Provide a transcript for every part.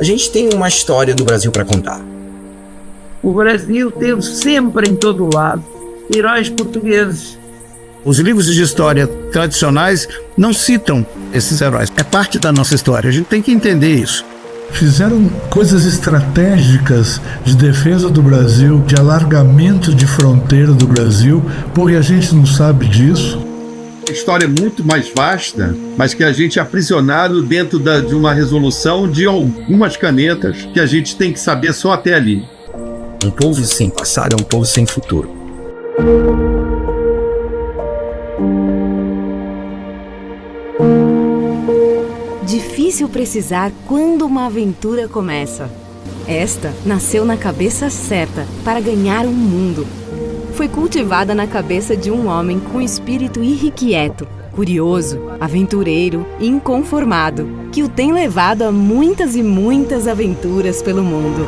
A gente tem uma história do Brasil para contar. O Brasil teve sempre em todo o lado heróis portugueses. Os livros de história tradicionais não citam esses heróis. É parte da nossa história, a gente tem que entender isso. Fizeram coisas estratégicas de defesa do Brasil, de alargamento de fronteira do Brasil, porque a gente não sabe disso. A história é muito mais vasta, mas que a gente é aprisionado dentro de uma resolução de algumas canetas que a gente tem que saber só até ali. Um povo sem passado é um povo sem futuro. Difícil precisar quando uma aventura começa. Esta nasceu na cabeça certa para ganhar um mundo. Foi cultivada na cabeça de um homem com espírito irrequieto, curioso, aventureiro e inconformado, que o tem levado a muitas e muitas aventuras pelo mundo.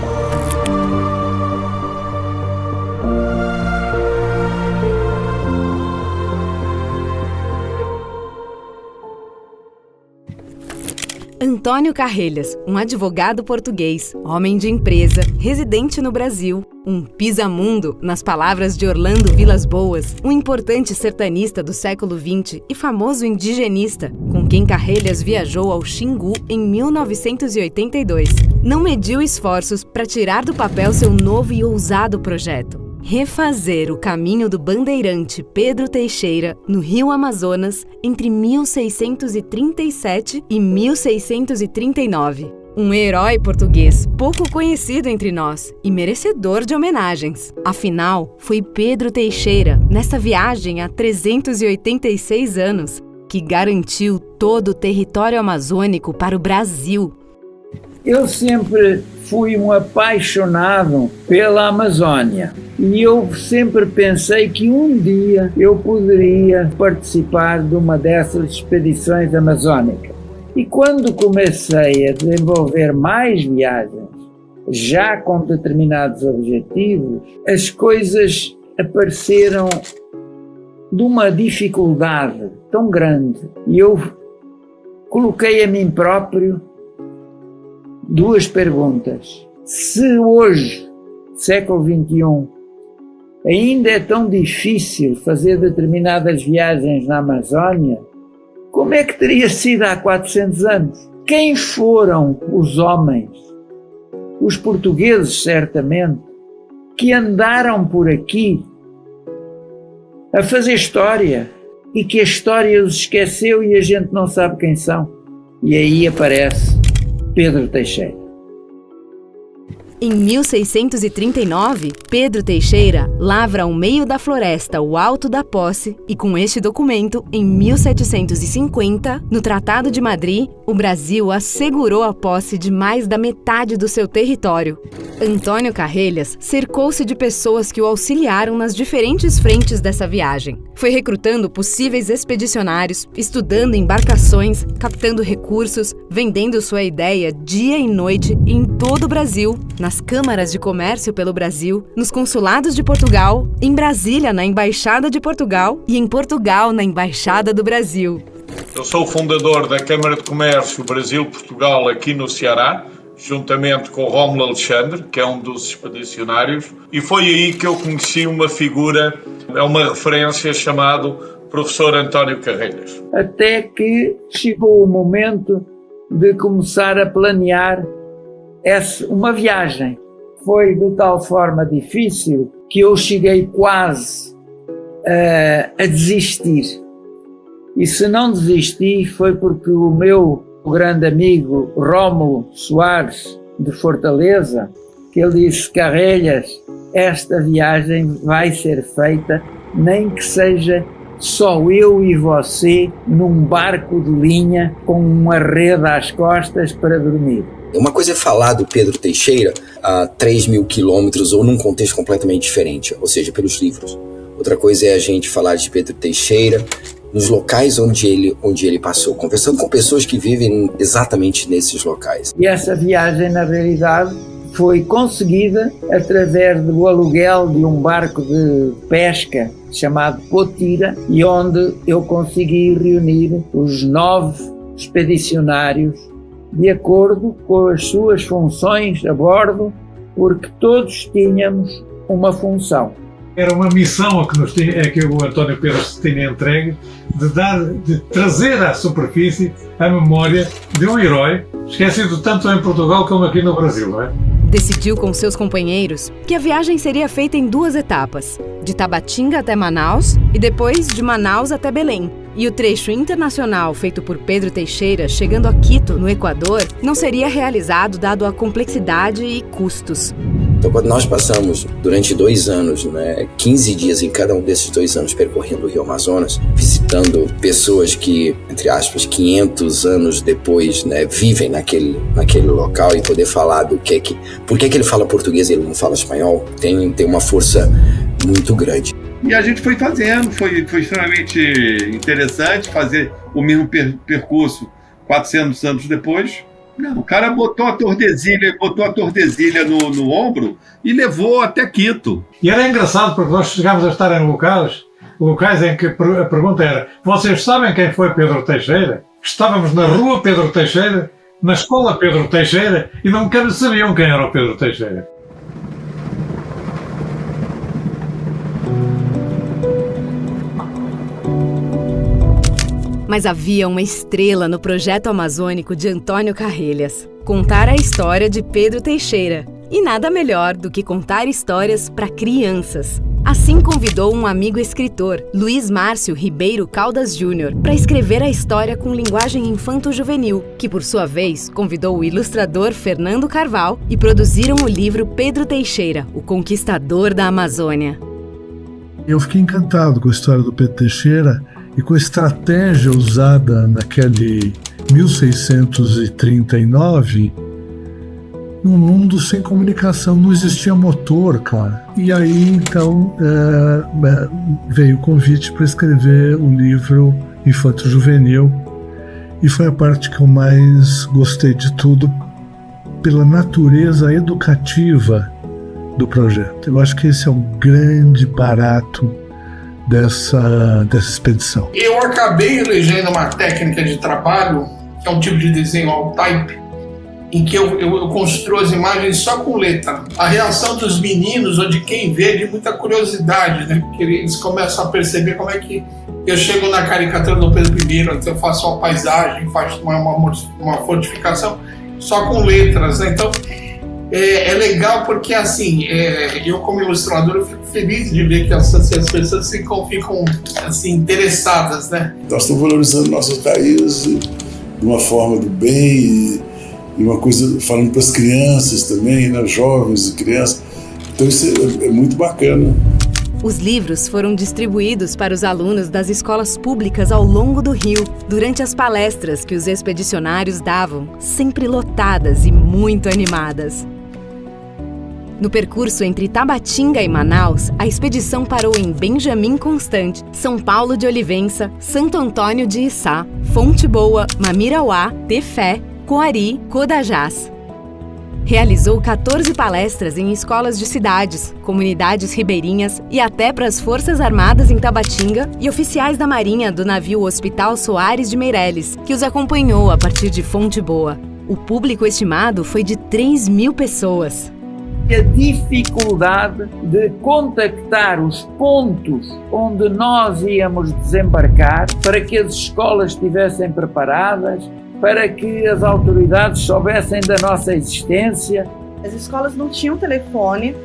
Antônio Carrelhas, um advogado português, homem de empresa, residente no Brasil, um pisamundo, nas palavras de Orlando Vilas Boas, um importante sertanista do século XX e famoso indigenista, com quem Carrelhas viajou ao Xingu em 1982. Não mediu esforços para tirar do papel seu novo e ousado projeto: refazer o caminho do bandeirante Pedro Teixeira no Rio Amazonas entre 1637 e 1639. Um herói português pouco conhecido entre nós e merecedor de homenagens. Afinal, foi Pedro Teixeira, nessa viagem há 386 anos, que garantiu todo o território amazônico para o Brasil. Eu sempre fui um apaixonado pela Amazônia e eu sempre pensei que um dia eu poderia participar de uma dessas expedições amazônicas. E quando comecei a desenvolver mais viagens, já com determinados objetivos, as coisas apareceram de uma dificuldade tão grande e eu coloquei a mim próprio duas perguntas. Se hoje, século XXI, ainda é tão difícil fazer determinadas viagens na Amazónia, como é que teria sido há 400 anos? Quem foram os homens, os portugueses certamente, que andaram por aqui a fazer história e que a história os esqueceu e a gente não sabe quem são? E aí aparece Pedro Teixeira. Em 1639, Pedro Teixeira lavra ao meio da floresta o Alto da Posse e, com este documento, em 1750, no Tratado de Madrid, o Brasil assegurou a posse de mais da metade do seu território. Antônio Carrelhas cercou-se de pessoas que o auxiliaram nas diferentes frentes dessa viagem. Foi recrutando possíveis expedicionários, estudando embarcações, captando recursos, vendendo sua ideia dia e noite em todo o Brasil, nas câmaras de comércio pelo Brasil, nos consulados de Portugal, em Brasília, na Embaixada de Portugal e em Portugal, na Embaixada do Brasil. Eu sou o fundador da Câmara de Comércio Brasil-Portugal aqui no Ceará, juntamente com o Rómulo Alexandre, que é um dos expedicionários, e foi aí que eu conheci uma figura, é uma referência, chamado Professor António Carrelhas. Até que chegou o momento de começar a planear uma viagem. Foi de tal forma difícil que eu cheguei quase a desistir. E se não desisti foi porque o meu grande amigo Rómulo Soares, de Fortaleza, que ele disse: Carrelhas, esta viagem vai ser feita, nem que seja só eu e você num barco de linha com uma rede às costas para dormir. Uma coisa é falar do Pedro Teixeira a 3.000 quilômetros ou num contexto completamente diferente, ou seja, pelos livros. Outra coisa é a gente falar de Pedro Teixeira nos locais onde ele passou, conversando com pessoas que vivem exatamente nesses locais. E essa viagem, na realidade, foi conseguida através do aluguel de um barco de pesca chamado Potira, e onde eu consegui reunir os 9 expedicionários de acordo com as suas funções a bordo, porque todos tínhamos uma função. Era uma missão que o António Pedro se tinha entregue de trazer à superfície a memória de um herói esquecido tanto em Portugal como aqui no Brasil, não é? Decidiu com seus companheiros que a viagem seria feita em 2 etapas, de Tabatinga até Manaus e depois de Manaus até Belém. E o trecho internacional feito por Pedro Teixeira chegando a Quito, no Equador, não seria realizado dado a complexidade e custos. Então, quando nós passamos durante 2 anos, 15 dias em cada um desses 2 anos percorrendo o Rio Amazonas, visitando pessoas que, entre aspas, 500 anos depois, vivem naquele local e poder falar do por que ele fala português e ele não fala espanhol, tem uma força muito grande. E a gente foi fazendo, foi extremamente interessante fazer o mesmo percurso 400 anos depois. Não, o cara botou a Tordesilha no ombro e levou até Quito. E era engraçado porque nós chegámos a estar em locais em que a pergunta era: vocês sabem quem foi Pedro Teixeira? Estávamos na rua Pedro Teixeira, na escola Pedro Teixeira, e nunca sabiam quem era o Pedro Teixeira. Mas havia uma estrela no projeto amazônico de Antônio Carrelhas: contar a história de Pedro Teixeira. E nada melhor do que contar histórias para crianças. Assim convidou um amigo escritor, Luiz Márcio Ribeiro Caldas Júnior, para escrever a história com linguagem infanto-juvenil, que por sua vez convidou o ilustrador Fernando Carvalho e produziram o livro Pedro Teixeira, o Conquistador da Amazônia. Eu fiquei encantado com a história do Pedro Teixeira e com a estratégia usada naquele 1639, num mundo sem comunicação, não existia motor, cara. E aí, então, veio o convite para escrever o livro infanto-juvenil, e foi a parte que eu mais gostei de tudo, pela natureza educativa do projeto. Eu acho que esse é um grande barato dessa expedição. Eu acabei elegendo uma técnica de trabalho, que é um tipo de desenho all-type, em que eu construo as imagens só com letra. A reação dos meninos ou de quem vê é de muita curiosidade, né? Porque eles começam a perceber como é que eu chego na caricatura do Pedro I, então eu faço uma paisagem, faço uma fortificação só com letras, né? Então é legal porque, assim, eu como ilustrador eu fico feliz de ver que as pessoas ficam assim, interessadas, né? Nós estamos valorizando nossas raízes de uma forma do bem e uma coisa falando para as crianças também, né? Jovens e crianças. Então isso é muito bacana. Os livros foram distribuídos para os alunos das escolas públicas ao longo do Rio, durante as palestras que os expedicionários davam, sempre lotadas e muito animadas. No percurso entre Tabatinga e Manaus, a expedição parou em Benjamin Constant, São Paulo de Olivença, Santo Antônio de Içá, Fonte Boa, Mamirauá, Tefé, Coari, Codajás. Realizou 14 palestras em escolas de cidades, comunidades ribeirinhas e até para as Forças Armadas em Tabatinga e oficiais da Marinha do navio Hospital Soares de Meireles, que os acompanhou a partir de Fonte Boa. O público estimado foi de 3.000 pessoas. A dificuldade de contactar os pontos onde nós íamos desembarcar para que as escolas estivessem preparadas, para que as autoridades soubessem da nossa existência. As escolas não tinham telefone,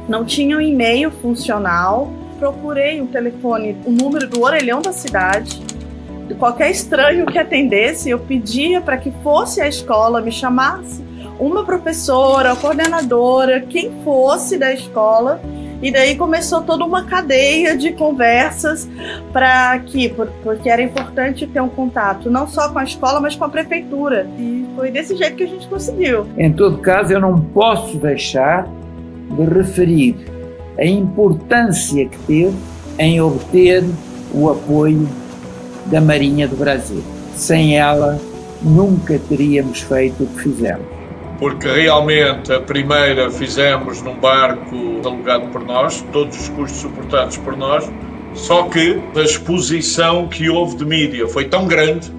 não tinham e-mail funcional. Procurei o número do orelhão da cidade, de qualquer estranho que atendesse, eu pedia para que fosse à escola, me chamasse uma professora, coordenadora, quem fosse da escola, e daí começou toda uma cadeia de conversas porque era importante ter um contato, não só com a escola, mas com a prefeitura, e foi desse jeito que a gente conseguiu. Em todo caso, eu não posso deixar de referir a importância que teve em obter o apoio da Marinha do Brasil. Sem ela, nunca teríamos feito o que fizemos. Porque realmente a primeira fizemos num barco alugado por nós, todos os custos suportados por nós, só que a exposição que houve de mídia foi tão grande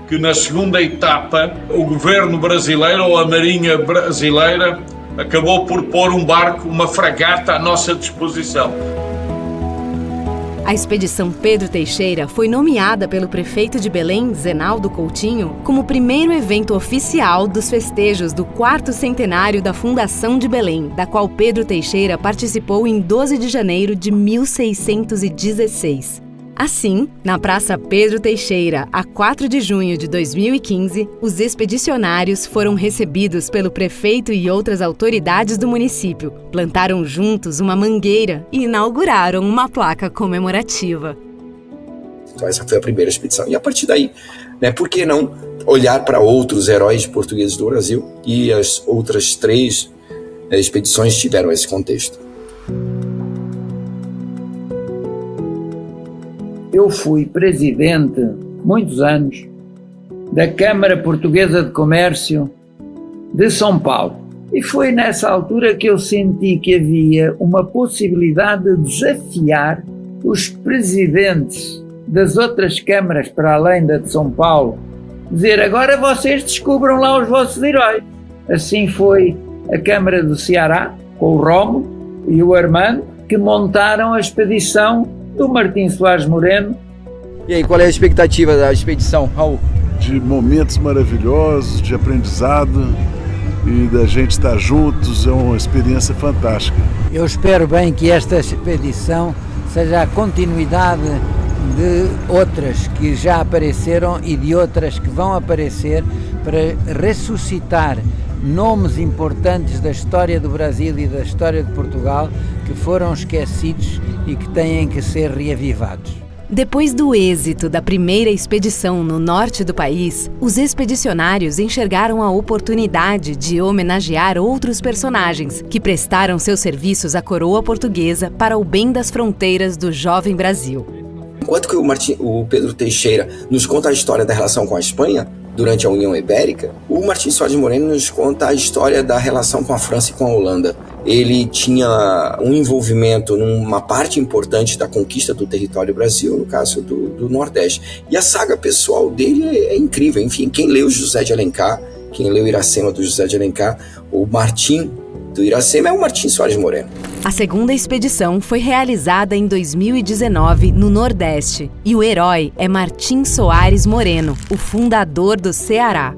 que na segunda etapa o governo brasileiro ou a Marinha brasileira acabou por pôr um barco, uma fragata à nossa disposição. A Expedição Pedro Teixeira foi nomeada pelo prefeito de Belém, Zenaldo Coutinho, como o primeiro evento oficial dos festejos do 4º centenário da Fundação de Belém, da qual Pedro Teixeira participou em 12 de janeiro de 1616. Assim, na Praça Pedro Teixeira, a 4 de junho de 2015, os expedicionários foram recebidos pelo prefeito e outras autoridades do município, plantaram juntos uma mangueira e inauguraram uma placa comemorativa. Então essa foi a primeira expedição. E a partir daí, né, por que não olhar para outros heróis portugueses do Brasil? E as outras 3 expedições tiveram esse contexto. Eu fui presidente, muitos anos, da Câmara Portuguesa de Comércio de São Paulo. E foi nessa altura que eu senti que havia uma possibilidade de desafiar os presidentes das outras câmaras para além da de São Paulo. Dizer, agora vocês descubram lá os vossos heróis. Assim foi a Câmara do Ceará, com o Rómulo e o Armando, que montaram a expedição do Martim Soares Moreno. E aí, qual é a expectativa da expedição, Raul? De momentos maravilhosos, de aprendizado e da gente estar juntos, é uma experiência fantástica. Eu espero bem que esta expedição seja a continuidade de outras que já apareceram e de outras que vão aparecer para ressuscitar nomes importantes da história do Brasil e da história de Portugal que foram esquecidos e que têm que ser reavivados. Depois do êxito da primeira expedição no norte do país, os expedicionários enxergaram a oportunidade de homenagear outros personagens que prestaram seus serviços à coroa portuguesa para o bem das fronteiras do jovem Brasil. Enquanto que o Pedro Teixeira nos conta a história da relação com a Espanha, durante a União Ibérica, o Martim Soares Moreno nos conta a história da relação com a França e com a Holanda. Ele tinha um envolvimento numa parte importante da conquista do território Brasil, no caso do Nordeste. E a saga pessoal dele é incrível. Enfim, quem leu José de Alencar, quem leu Iracema do José de Alencar, o Martim do Iracema é o Martim Soares Moreno. A segunda expedição foi realizada em 2019 no Nordeste e o herói é Martim Soares Moreno, o fundador do Ceará.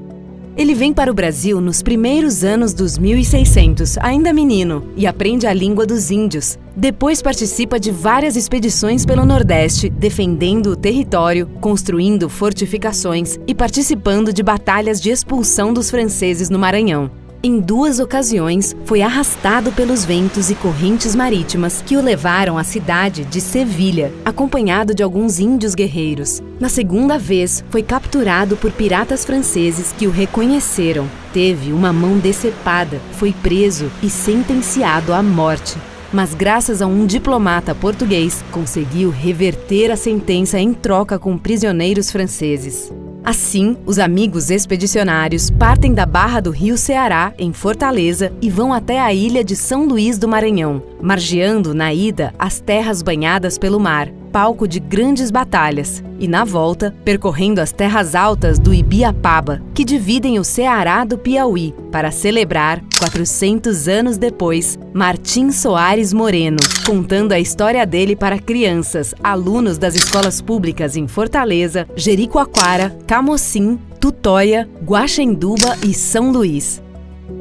Ele vem para o Brasil nos primeiros anos dos 1600, ainda menino, e aprende a língua dos índios. Depois participa de várias expedições pelo Nordeste, defendendo o território, construindo fortificações e participando de batalhas de expulsão dos franceses no Maranhão. Em 2 ocasiões, foi arrastado pelos ventos e correntes marítimas que o levaram à cidade de Sevilha, acompanhado de alguns índios guerreiros. Na segunda vez, foi capturado por piratas franceses que o reconheceram. Teve uma mão decepada, foi preso e sentenciado à morte. Mas graças a um diplomata português, conseguiu reverter a sentença em troca com prisioneiros franceses. Assim, os amigos expedicionários partem da Barra do Rio Ceará, em Fortaleza, e vão até a ilha de São Luís do Maranhão, margeando na ida as terras banhadas pelo mar, palco de grandes batalhas, e na volta, percorrendo as terras altas do Ibiapaba, que dividem o Ceará do Piauí, para celebrar, 400 anos depois, Martim Soares Moreno, contando a história dele para crianças, alunos das escolas públicas em Fortaleza, Jericoacoara, Camocim, Tutóia, Guaxenduba e São Luís.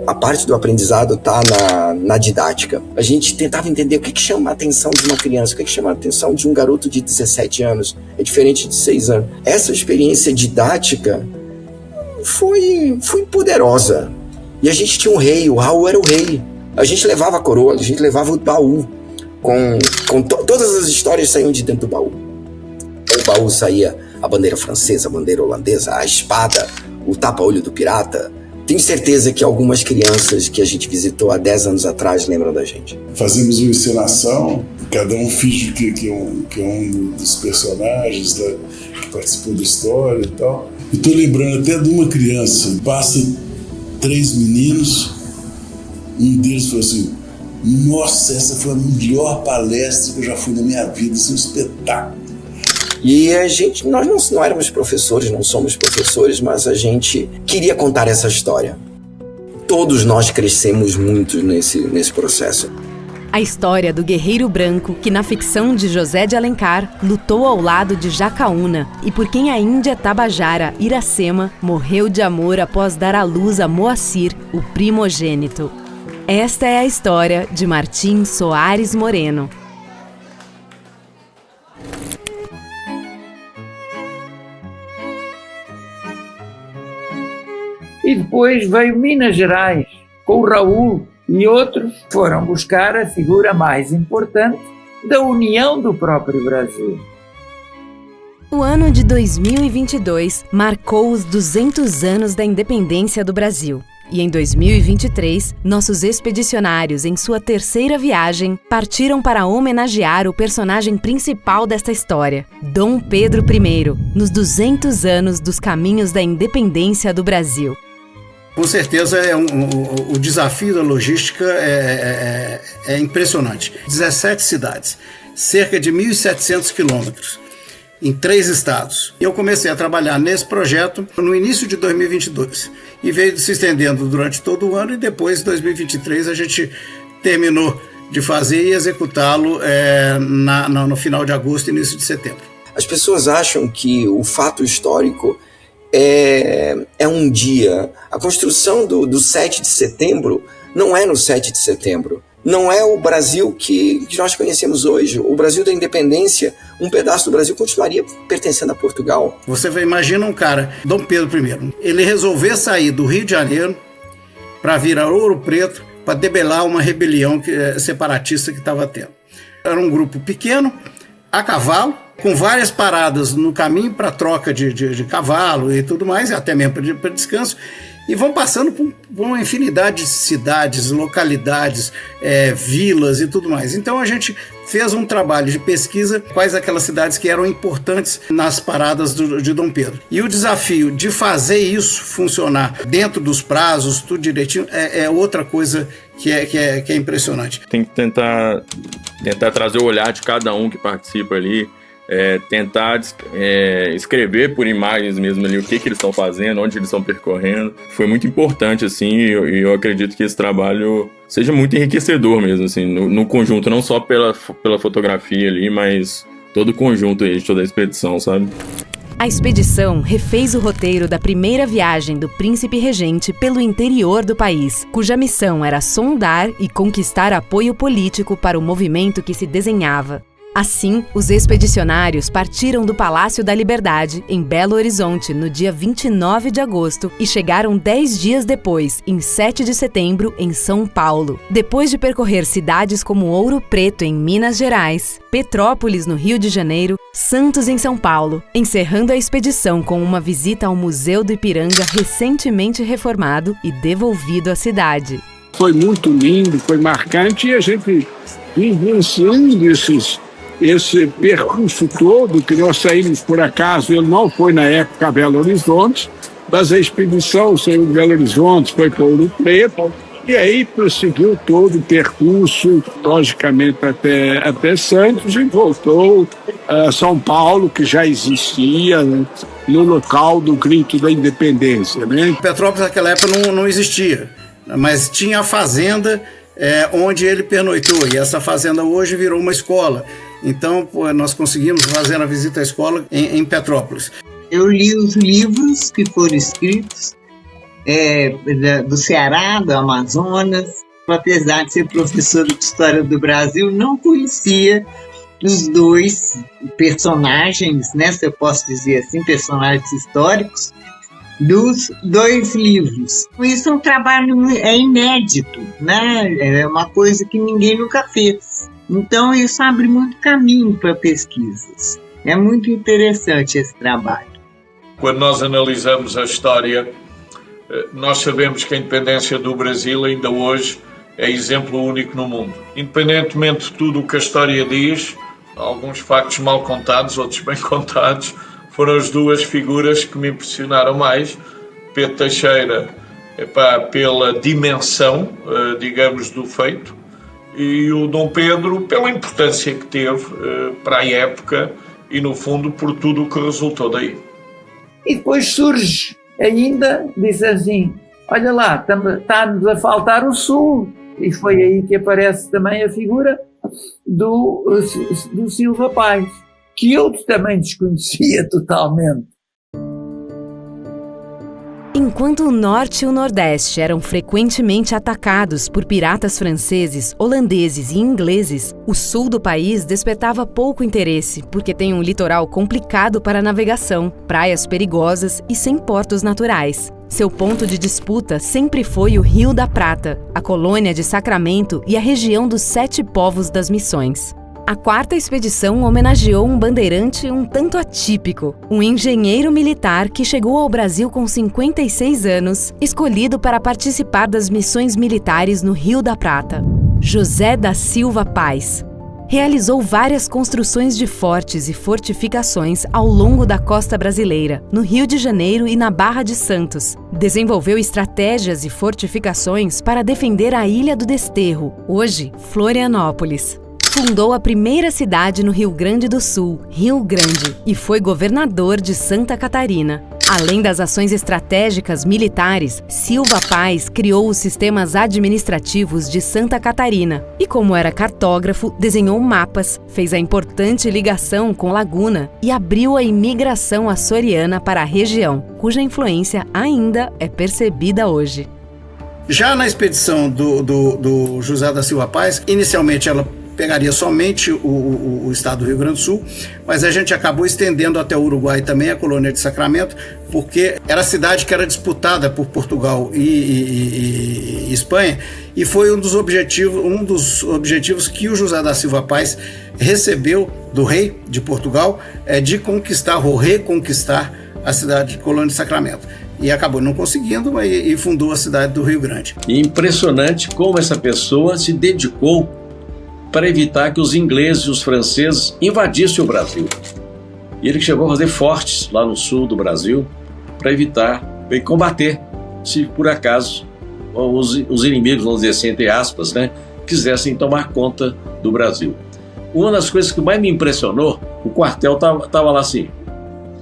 A parte do aprendizado está na didática. A gente tentava entender o que chama a atenção de uma criança, o que chama a atenção de um garoto de 17 anos. É diferente de 6 anos. Essa experiência didática foi poderosa. E a gente tinha um rei, o Raul era o rei. A gente levava a coroa, a gente levava o baú. Todas as histórias saíam de dentro do baú. O baú saía a bandeira francesa, a bandeira holandesa, a espada, o tapa-olho do pirata. Tenho certeza que algumas crianças que a gente visitou há 10 anos atrás lembram da gente. Fazemos uma encenação, cada um finge que é um dos personagens que participou da história e tal. E tô lembrando até de uma criança, passa 3 meninos, um deles falou assim: nossa, essa foi a melhor palestra que eu já fui na minha vida, isso é um espetáculo. E nós não éramos professores, não somos professores, mas a gente queria contar essa história. Todos nós crescemos muito nesse processo. A história do guerreiro branco que, na ficção de José de Alencar, lutou ao lado de Jacaúna e por quem a Índia Tabajara Iracema morreu de amor após dar à luz a Moacir, o primogênito. Esta é a história de Martim Soares Moreno. E depois veio Minas Gerais, com o Raul e outros foram buscar a figura mais importante da união do próprio Brasil. O ano de 2022 marcou os 200 anos da independência do Brasil. E em 2023, nossos expedicionários, em sua terceira viagem, partiram para homenagear o personagem principal desta história, Dom Pedro I, nos 200 anos dos caminhos da independência do Brasil. Com certeza, o desafio da logística é impressionante. 17 cidades, cerca de 1.700 quilômetros, em 3 estados. Eu comecei a trabalhar nesse projeto no início de 2022 e veio se estendendo durante todo o ano e depois, em 2023, a gente terminou de fazer e executá-lo no final de agosto e início de setembro. As pessoas acham que o fato histórico é um dia. A construção do 7 de setembro não é no 7 de setembro. Não é o Brasil que nós conhecemos hoje. O Brasil da independência, um pedaço do Brasil continuaria pertencendo a Portugal. Você imagina um cara, Dom Pedro I, ele resolver sair do Rio de Janeiro para vir a Ouro Preto para debelar uma rebelião separatista que estava tendo. Era um grupo pequeno, a cavalo, com várias paradas no caminho para troca de cavalo e tudo mais, até mesmo para descanso, e vão passando por uma infinidade de cidades, localidades, vilas e tudo mais. Então a gente fez um trabalho de pesquisa quais aquelas cidades que eram importantes nas paradas de Dom Pedro. E o desafio de fazer isso funcionar dentro dos prazos, tudo direitinho, é outra coisa que é impressionante. Tem que tentar trazer o olhar de cada um que participa ali, tentar escrever por imagens mesmo ali o que eles estão fazendo, onde eles estão percorrendo. Foi muito importante, assim, e eu acredito que esse trabalho seja muito enriquecedor mesmo, assim, no conjunto, não só pela fotografia ali, mas todo o conjunto aí de toda a expedição, sabe? A expedição refez o roteiro da primeira viagem do príncipe regente pelo interior do país, cuja missão era sondar e conquistar apoio político para o movimento que se desenhava. Assim, os expedicionários partiram do Palácio da Liberdade, em Belo Horizonte, no dia 29 de agosto e chegaram 10 dias depois, em 7 de setembro, em São Paulo. Depois de percorrer cidades como Ouro Preto, em Minas Gerais, Petrópolis, no Rio de Janeiro, Santos, em São Paulo, encerrando a expedição com uma visita ao Museu do Ipiranga, recentemente reformado e devolvido à cidade. Foi muito lindo, foi marcante e a gente vivenciando esse percurso todo, que nós saímos por acaso, ele não foi na época a Belo Horizonte, mas a expedição saiu de Belo Horizonte, foi para Ouro Preto, e aí prosseguiu todo o percurso, logicamente até Santos, e voltou a São Paulo, que já existia, né, no local do Grito da Independência. Né? Petrópolis naquela época não existia, mas tinha a fazenda onde ele pernoitou, e essa fazenda hoje virou uma escola. Então, nós conseguimos fazer a visita à escola em Petrópolis. Eu li os livros que foram escritos do Ceará, do Amazonas. Apesar de ser professora de História do Brasil, não conhecia os dois personagens, né, se eu posso dizer assim, personagens históricos, dos dois livros. Isso é um trabalho inédito, né? É uma coisa que ninguém nunca fez. Então, isso abre muito caminho para pesquisas. É muito interessante esse trabalho. Quando nós analisamos a história, nós sabemos que a independência do Brasil ainda hoje é exemplo único no mundo. Independentemente de tudo o que a história diz, alguns factos mal contados, outros bem contados, foram as duas figuras que me impressionaram mais. Pedro Teixeira, pela dimensão, digamos, do feito, e o Dom Pedro pela importância que teve para a época e, no fundo, por tudo o que resultou daí. E depois surge ainda, diz assim, olha lá, está-nos a faltar o Sul. E foi aí que aparece também a figura do Silva Paz, que eu também desconhecia totalmente. Enquanto o Norte e o Nordeste eram frequentemente atacados por piratas franceses, holandeses e ingleses, o sul do país despertava pouco interesse, porque tem um litoral complicado para navegação, praias perigosas e sem portos naturais. Seu ponto de disputa sempre foi o Rio da Prata, a colônia de Sacramento e a região dos 7 povos das Missões. A 4ª expedição homenageou um bandeirante um tanto atípico, um engenheiro militar que chegou ao Brasil com 56 anos, escolhido para participar das missões militares no Rio da Prata. José da Silva Paz. Realizou várias construções de fortes e fortificações ao longo da costa brasileira, no Rio de Janeiro e na Barra de Santos. Desenvolveu estratégias e fortificações para defender a Ilha do Desterro, hoje Florianópolis. Fundou a primeira cidade no Rio Grande do Sul, Rio Grande, e foi governador de Santa Catarina. Além das ações estratégicas militares, Silva Paz criou os sistemas administrativos de Santa Catarina e, como era cartógrafo, desenhou mapas, fez a importante ligação com Laguna e abriu a imigração açoriana para a região, cuja influência ainda é percebida hoje. Já na expedição do José da Silva Paz, inicialmente ela pegaria somente o estado do Rio Grande do Sul, mas a gente acabou estendendo até o Uruguai também, a colônia de Sacramento, porque era a cidade que era disputada por Portugal e Espanha, e foi um dos objetivos que o José da Silva Paz recebeu do rei de Portugal, de conquistar ou reconquistar a cidade de colônia de Sacramento. E acabou não conseguindo e fundou a cidade do Rio Grande. E impressionante como essa pessoa se dedicou para evitar que os ingleses e os franceses invadissem o Brasil. E ele chegou a fazer fortes lá no sul do Brasil para evitar e combater se por acaso os inimigos, vamos dizer assim, entre aspas, né, quisessem tomar conta do Brasil. Uma das coisas que mais me impressionou, o quartel estava lá assim,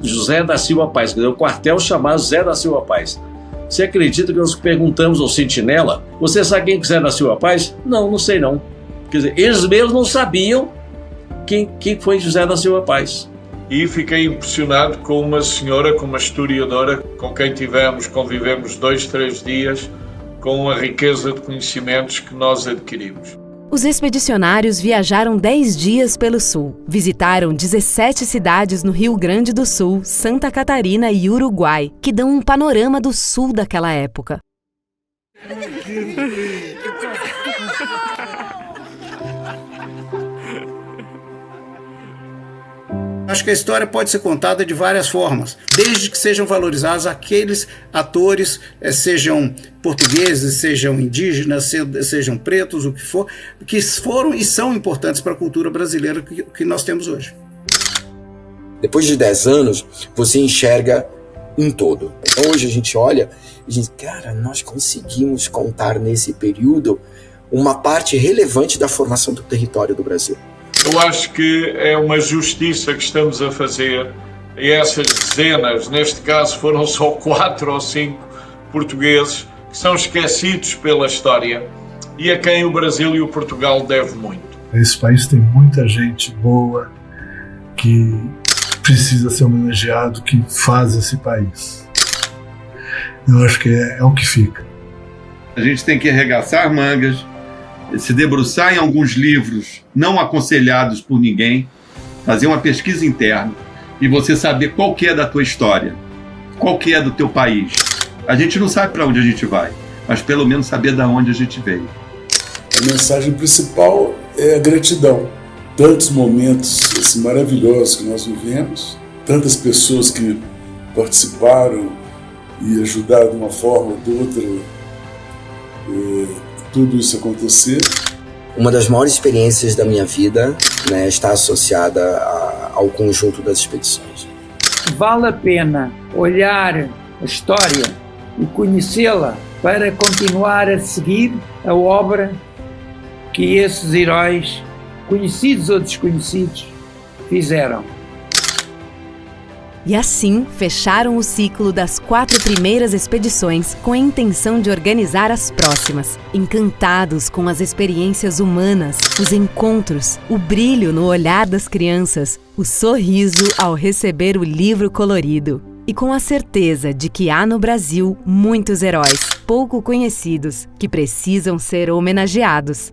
José da Silva Paz, quer dizer, o quartel chamado José da Silva Paz. Você acredita que nós perguntamos ao sentinela, você sabe quem é José da Silva Paz? Não sei não. Quer dizer, eles mesmos não sabiam quem foi José da Silva Paz. E fiquei impressionado com uma senhora, com uma historiadora, com quem convivemos 2-3 dias, com a riqueza de conhecimentos que nós adquirimos. Os expedicionários viajaram 10 dias pelo sul. Visitaram 17 cidades no Rio Grande do Sul, Santa Catarina e Uruguai, que dão um panorama do sul daquela época. Acho que a história pode ser contada de várias formas, desde que sejam valorizados aqueles atores, sejam portugueses, sejam indígenas, sejam pretos, o que for, que foram e são importantes para a cultura brasileira que nós temos hoje. Depois de 10 anos, você enxerga um todo. Então hoje a gente olha e diz, cara, nós conseguimos contar nesse período uma parte relevante da formação do território do Brasil. Eu acho que é uma justiça que estamos a fazer a essas dezenas, neste caso foram só 4 ou 5 portugueses, que são esquecidos pela história e a quem o Brasil e o Portugal devem muito. Esse país tem muita gente boa que precisa ser homenageado, que faz esse país. Eu acho que é o que fica. A gente tem que arregaçar mangas, se debruçar em alguns livros não aconselhados por ninguém, fazer uma pesquisa interna e você saber qual que é da tua história, qual que é do teu país. A gente não sabe para onde a gente vai, mas pelo menos saber de onde a gente veio. A mensagem principal é a gratidão. Tantos momentos maravilhosos que nós vivemos, tantas pessoas que participaram e ajudaram de uma forma ou de outra tudo isso acontecer. Uma das maiores experiências da minha vida, né, está associada ao conjunto das expedições. Vale a pena olhar a história e conhecê-la para continuar a seguir a obra que esses heróis, conhecidos ou desconhecidos, fizeram. E assim fecharam o ciclo das 4 primeiras expedições com a intenção de organizar as próximas. Encantados com as experiências humanas, os encontros, o brilho no olhar das crianças, o sorriso ao receber o livro colorido. E com a certeza de que há no Brasil muitos heróis pouco conhecidos que precisam ser homenageados.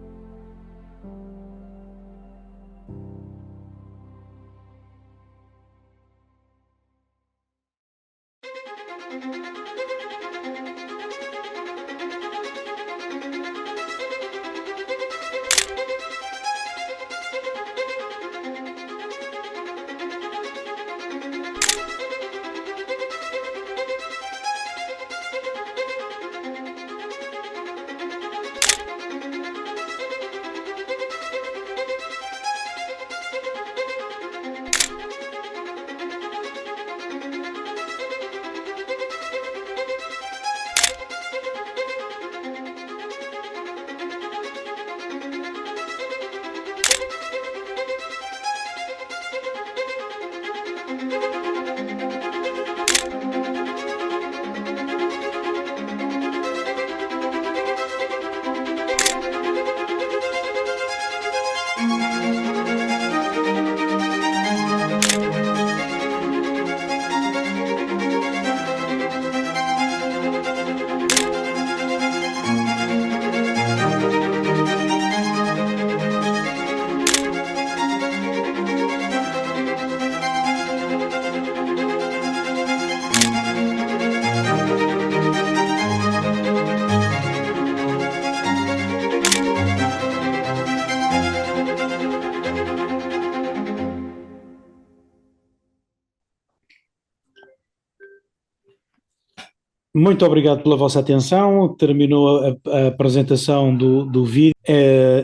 Muito obrigado pela vossa atenção. Terminou a apresentação do vídeo.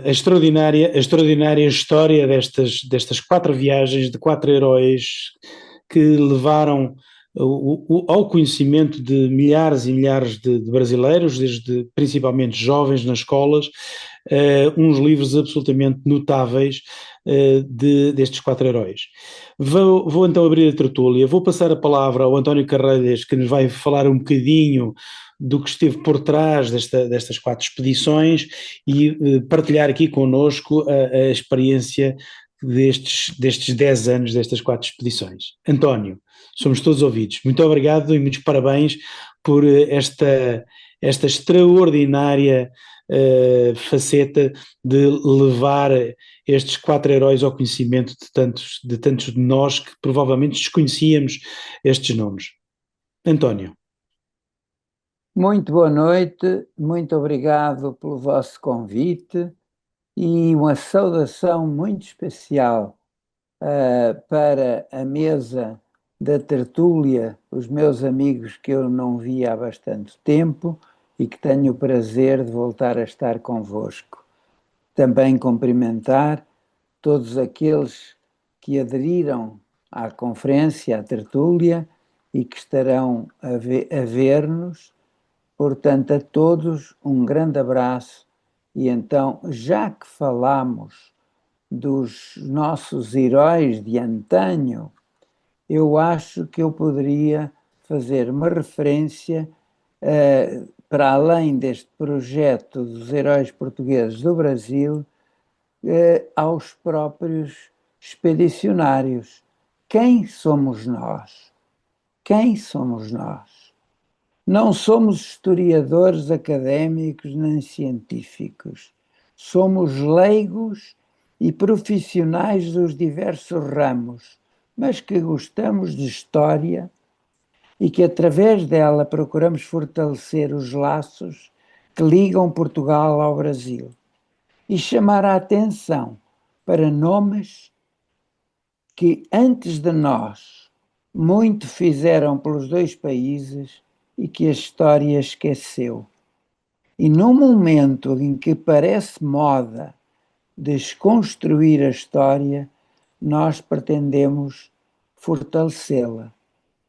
A extraordinária história destas 4 viagens de 4 heróis que levaram ao conhecimento de milhares e milhares de brasileiros, desde principalmente jovens nas escolas, uns livros absolutamente notáveis destes 4 heróis. Vou então abrir a tertúlia, vou passar a palavra ao António Carreiras, que nos vai falar um bocadinho do que esteve por trás destas 4 expedições e partilhar aqui connosco a experiência destes 10 anos destas 4 expedições. António, somos todos ouvidos. Muito obrigado e muitos parabéns por esta extraordinária faceta de levar estes 4 heróis ao conhecimento de tantos de nós que provavelmente desconhecíamos estes nomes. António. Muito boa noite, muito obrigado pelo vosso convite e uma saudação muito especial para a mesa da tertúlia, os meus amigos que eu não via há bastante tempo e que tenho o prazer de voltar a estar convosco. Também cumprimentar todos aqueles que aderiram à conferência, à tertúlia, e que estarão a ver-nos. Portanto, a todos um grande abraço. E então, já que falamos dos nossos heróis de antanho, eu acho que eu poderia fazer uma referência para além deste projeto dos heróis portugueses do Brasil, aos próprios expedicionários. Quem somos nós? Quem somos nós? Não somos historiadores académicos nem científicos. Somos leigos e profissionais dos diversos ramos, mas que gostamos de história e que através dela procuramos fortalecer os laços que ligam Portugal ao Brasil e chamar a atenção para nomes que antes de nós muito fizeram pelos 2 países e que a história esqueceu. E num momento em que parece moda desconstruir a história, nós pretendemos fortalecê-la.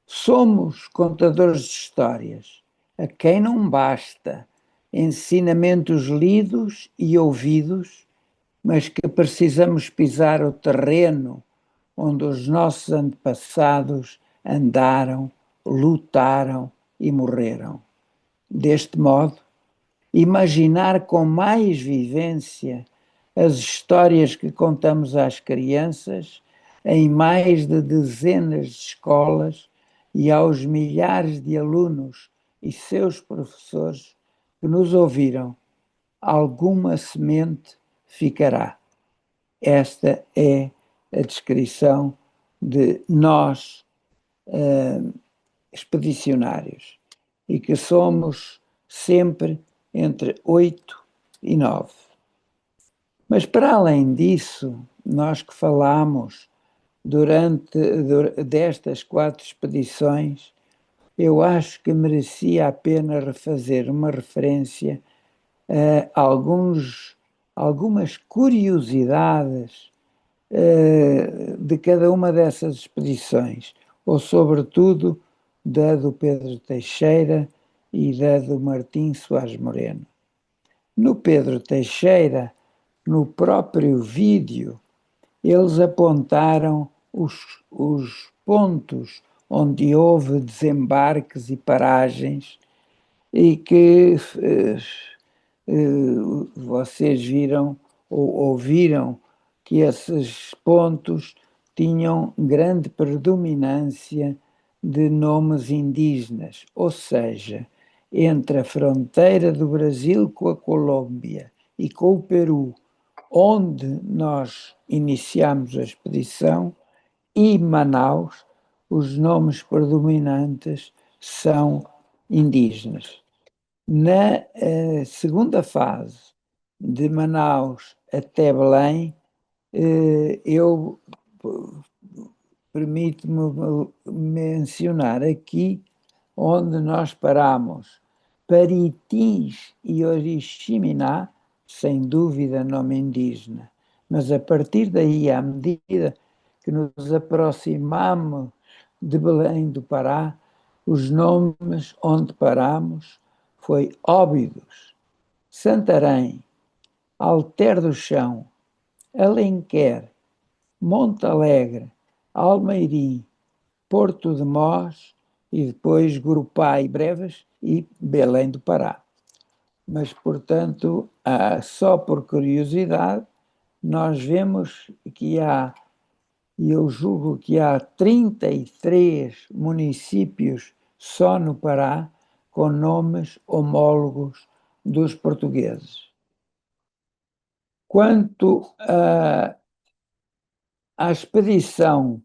Somos contadores de histórias, a quem não basta ensinamentos lidos e ouvidos, mas que precisamos pisar o terreno onde os nossos antepassados andaram, lutaram e morreram. Deste modo, imaginar com mais vivência as histórias que contamos às crianças em mais de dezenas de escolas e aos milhares de alunos e seus professores que nos ouviram, alguma semente ficará. Esta é a descrição de nós, expedicionários, e que somos sempre entre 8 e 9. Mas para além disso, nós que falamos destas 4 expedições, eu acho que merecia a pena refazer uma referência a algumas curiosidades de cada uma dessas expedições, ou sobretudo da do Pedro Teixeira e da do Martim Soares Moreno. No Pedro Teixeira, no próprio vídeo, eles apontaram os pontos onde houve desembarques e paragens e que vocês viram ou ouviram que esses pontos tinham grande predominância de nomes indígenas, ou seja, entre a fronteira do Brasil com a Colômbia e com o Peru, onde nós iniciamos a expedição, e Manaus, os nomes predominantes são indígenas. Na segunda fase, de Manaus até Belém, eu permito-me mencionar aqui onde nós paramos. Paritins e Oriximiná, sem dúvida nome indígena, mas a partir daí, à medida que nos aproximamos de Belém do Pará, os nomes onde paramos foi Óbidos, Santarém, Alter do Chão, Alenquer, Monte Alegre, Almeirim, Porto de Mós e depois Grupá e Brevas e Belém do Pará. Mas, portanto, só por curiosidade, nós vemos que eu julgo que há 33 municípios só no Pará com nomes homólogos dos portugueses. Quanto à expedição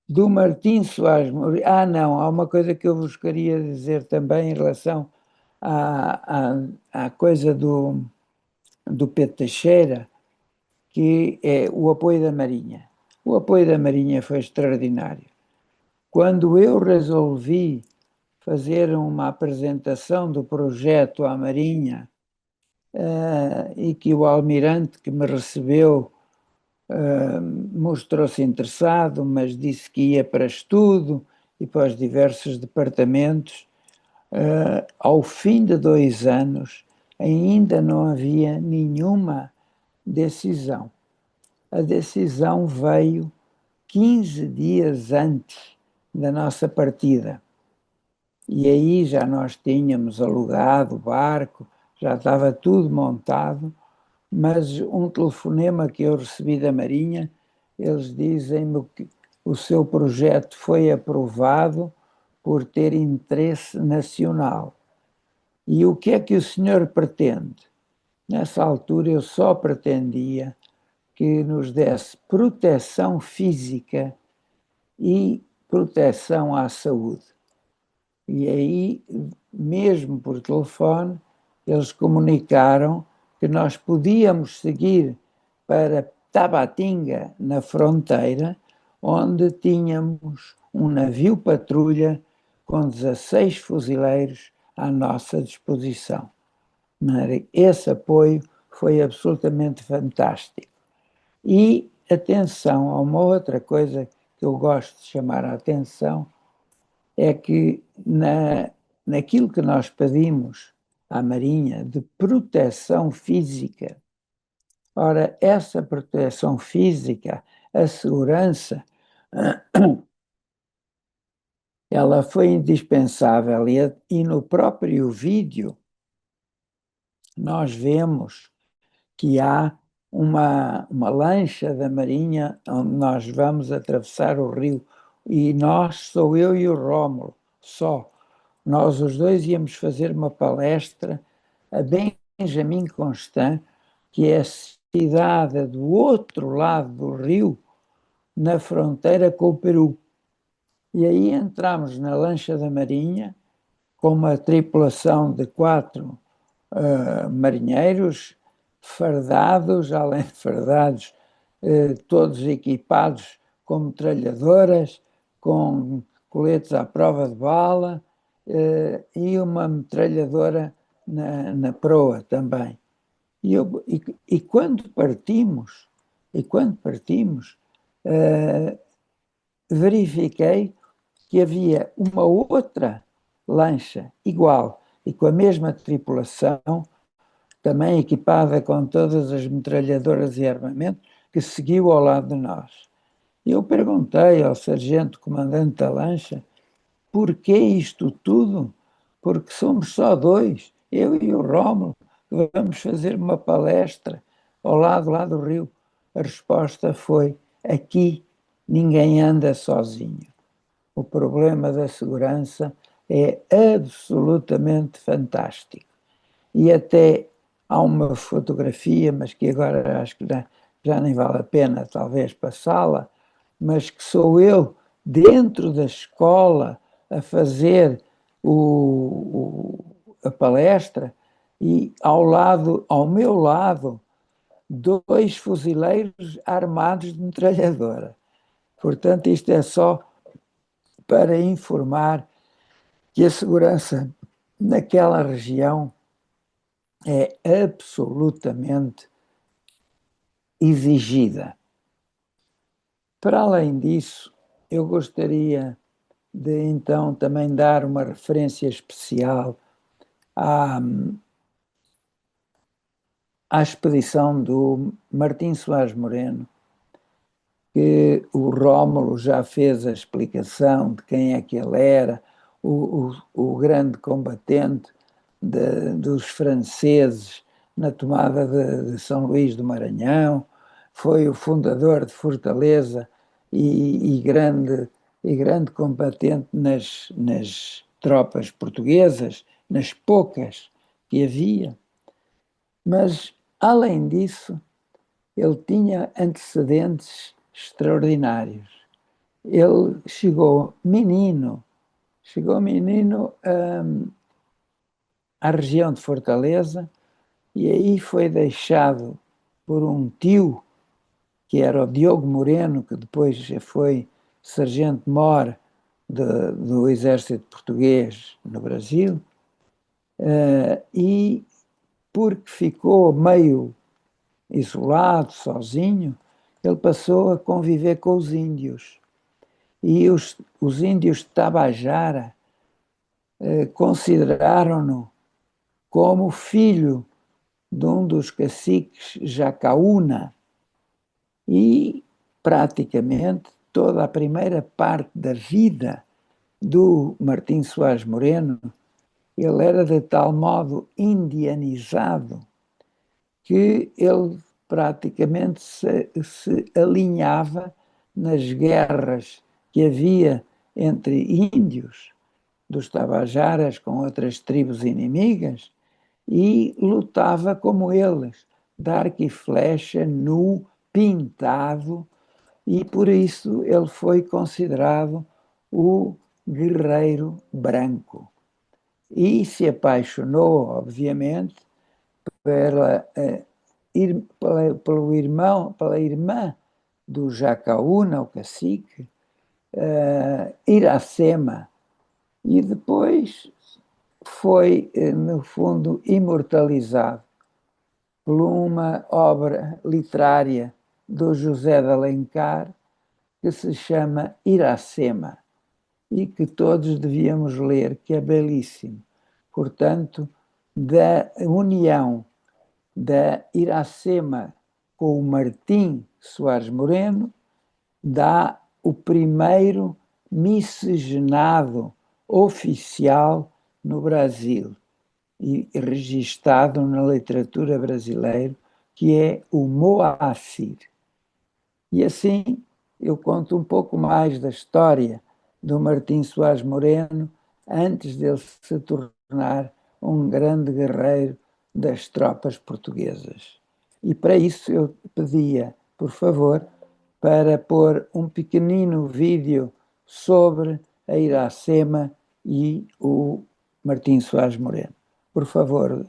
do Martim Soares Moreno, não, há uma coisa que eu vos queria dizer também em relação à coisa do Pedro Teixeira, que é o apoio da Marinha. O apoio da Marinha foi extraordinário. Quando eu resolvi fazer uma apresentação do projeto à Marinha, e que o almirante que me recebeu mostrou-se interessado, mas disse que ia para estudo e para os diversos departamentos, ao fim de 2 anos ainda não havia nenhuma decisão. A decisão veio 15 dias antes da nossa partida. E aí já nós tínhamos alugado o barco, já estava tudo montado, mas um telefonema que eu recebi da Marinha, eles dizem-me que o seu projeto foi aprovado por ter interesse nacional. E o que é que o senhor pretende? Nessa altura eu só pretendia que nos desse proteção física e proteção à saúde. E aí, mesmo por telefone, eles comunicaram que nós podíamos seguir para Tabatinga, na fronteira, onde tínhamos um navio patrulha com 16 fuzileiros à nossa disposição. Esse apoio foi absolutamente fantástico. E atenção, há uma outra coisa que eu gosto de chamar a atenção, é que naquilo que nós pedimos à Marinha de proteção física, ora, essa proteção física, a segurança, ela foi indispensável e no próprio vídeo nós vemos que há uma lancha da Marinha onde nós vamos atravessar o rio e sou eu e o Rómulo, só. Nós os dois íamos fazer uma palestra a Benjamin Constant, que é a cidade do outro lado do rio, na fronteira com o Peru. E aí entramos na lancha da Marinha com uma tripulação de 4 marinheiros fardados, além de fardados, todos equipados com metralhadoras, com coletes à prova de bala e uma metralhadora na proa também. E quando partimos, verifiquei que havia uma outra lancha igual e com a mesma tripulação, também equipada com todas as metralhadoras e armamento, que seguiu ao lado de nós. Eu perguntei ao sargento comandante da lancha por que isto tudo? Porque somos só 2, eu e o Rómulo, que vamos fazer uma palestra ao lado lá do rio. A resposta foi: aqui ninguém anda sozinho. O problema da segurança é absolutamente fantástico. E até há uma fotografia, mas que agora acho que já nem vale a pena talvez passá-la, mas que sou eu dentro da escola a fazer a palestra e ao meu lado, 2 fuzileiros armados de metralhadora. Portanto, isto é só para informar que a segurança naquela região é absolutamente exigida. Para além disso, eu gostaria de então também dar uma referência especial à expedição do Martim Soares Moreno, que o Rómulo já fez a explicação de quem é que ele era, o grande combatente dos franceses na tomada de São Luís do Maranhão, foi o fundador de Fortaleza e grande combatente nas tropas portuguesas, nas poucas que havia. Mas, além disso, ele tinha antecedentes extraordinários. Ele chegou menino à região de Fortaleza e aí foi deixado por um tio, que era o Diogo Moreno, que depois foi sargento-mor do exército português no Brasil, e porque ficou meio isolado, sozinho, ele passou a conviver com os índios. E os índios de Tabajara consideraram-no como filho de um dos caciques Jacaúna. E, praticamente, toda a primeira parte da vida do Martim Soares Moreno, ele era de tal modo indianizado que ele praticamente se alinhava nas guerras que havia entre índios dos Tabajaras com outras tribos inimigas e lutava como eles, de arco e flecha, nu, pintado, e por isso ele foi considerado o guerreiro branco. E se apaixonou, obviamente, pela irmã do Jacaúna, o cacique, Iracema, e depois foi, no fundo, imortalizado por uma obra literária do José de Alencar, que se chama Iracema, e que todos devíamos ler, que é belíssimo. Portanto, da união da Iracema com o Martim Soares Moreno, dá o primeiro miscigenado oficial no Brasil e registado na literatura brasileira, que é o Moacir. E assim eu conto um pouco mais da história do Martim Soares Moreno antes dele se tornar um grande guerreiro das tropas portuguesas. E para isso eu pedia, por favor, para pôr um pequenino vídeo sobre a Iracema e o Martim Soares Moreno. Por favor.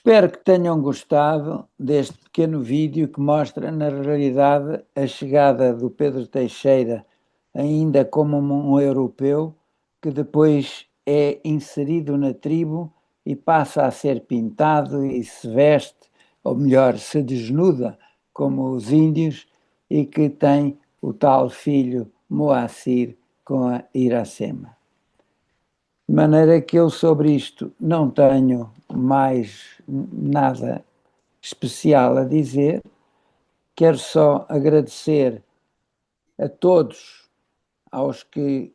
Espero que tenham gostado deste pequeno vídeo que mostra, na realidade, a chegada do Pedro Teixeira ainda como um europeu que depois é inserido na tribo e passa a ser pintado e se veste, ou melhor, se desnuda como os índios e que tem o tal filho Moacir com a Iracema. De maneira que eu sobre isto não tenho mais nada especial a dizer. Quero só agradecer a todos, aos que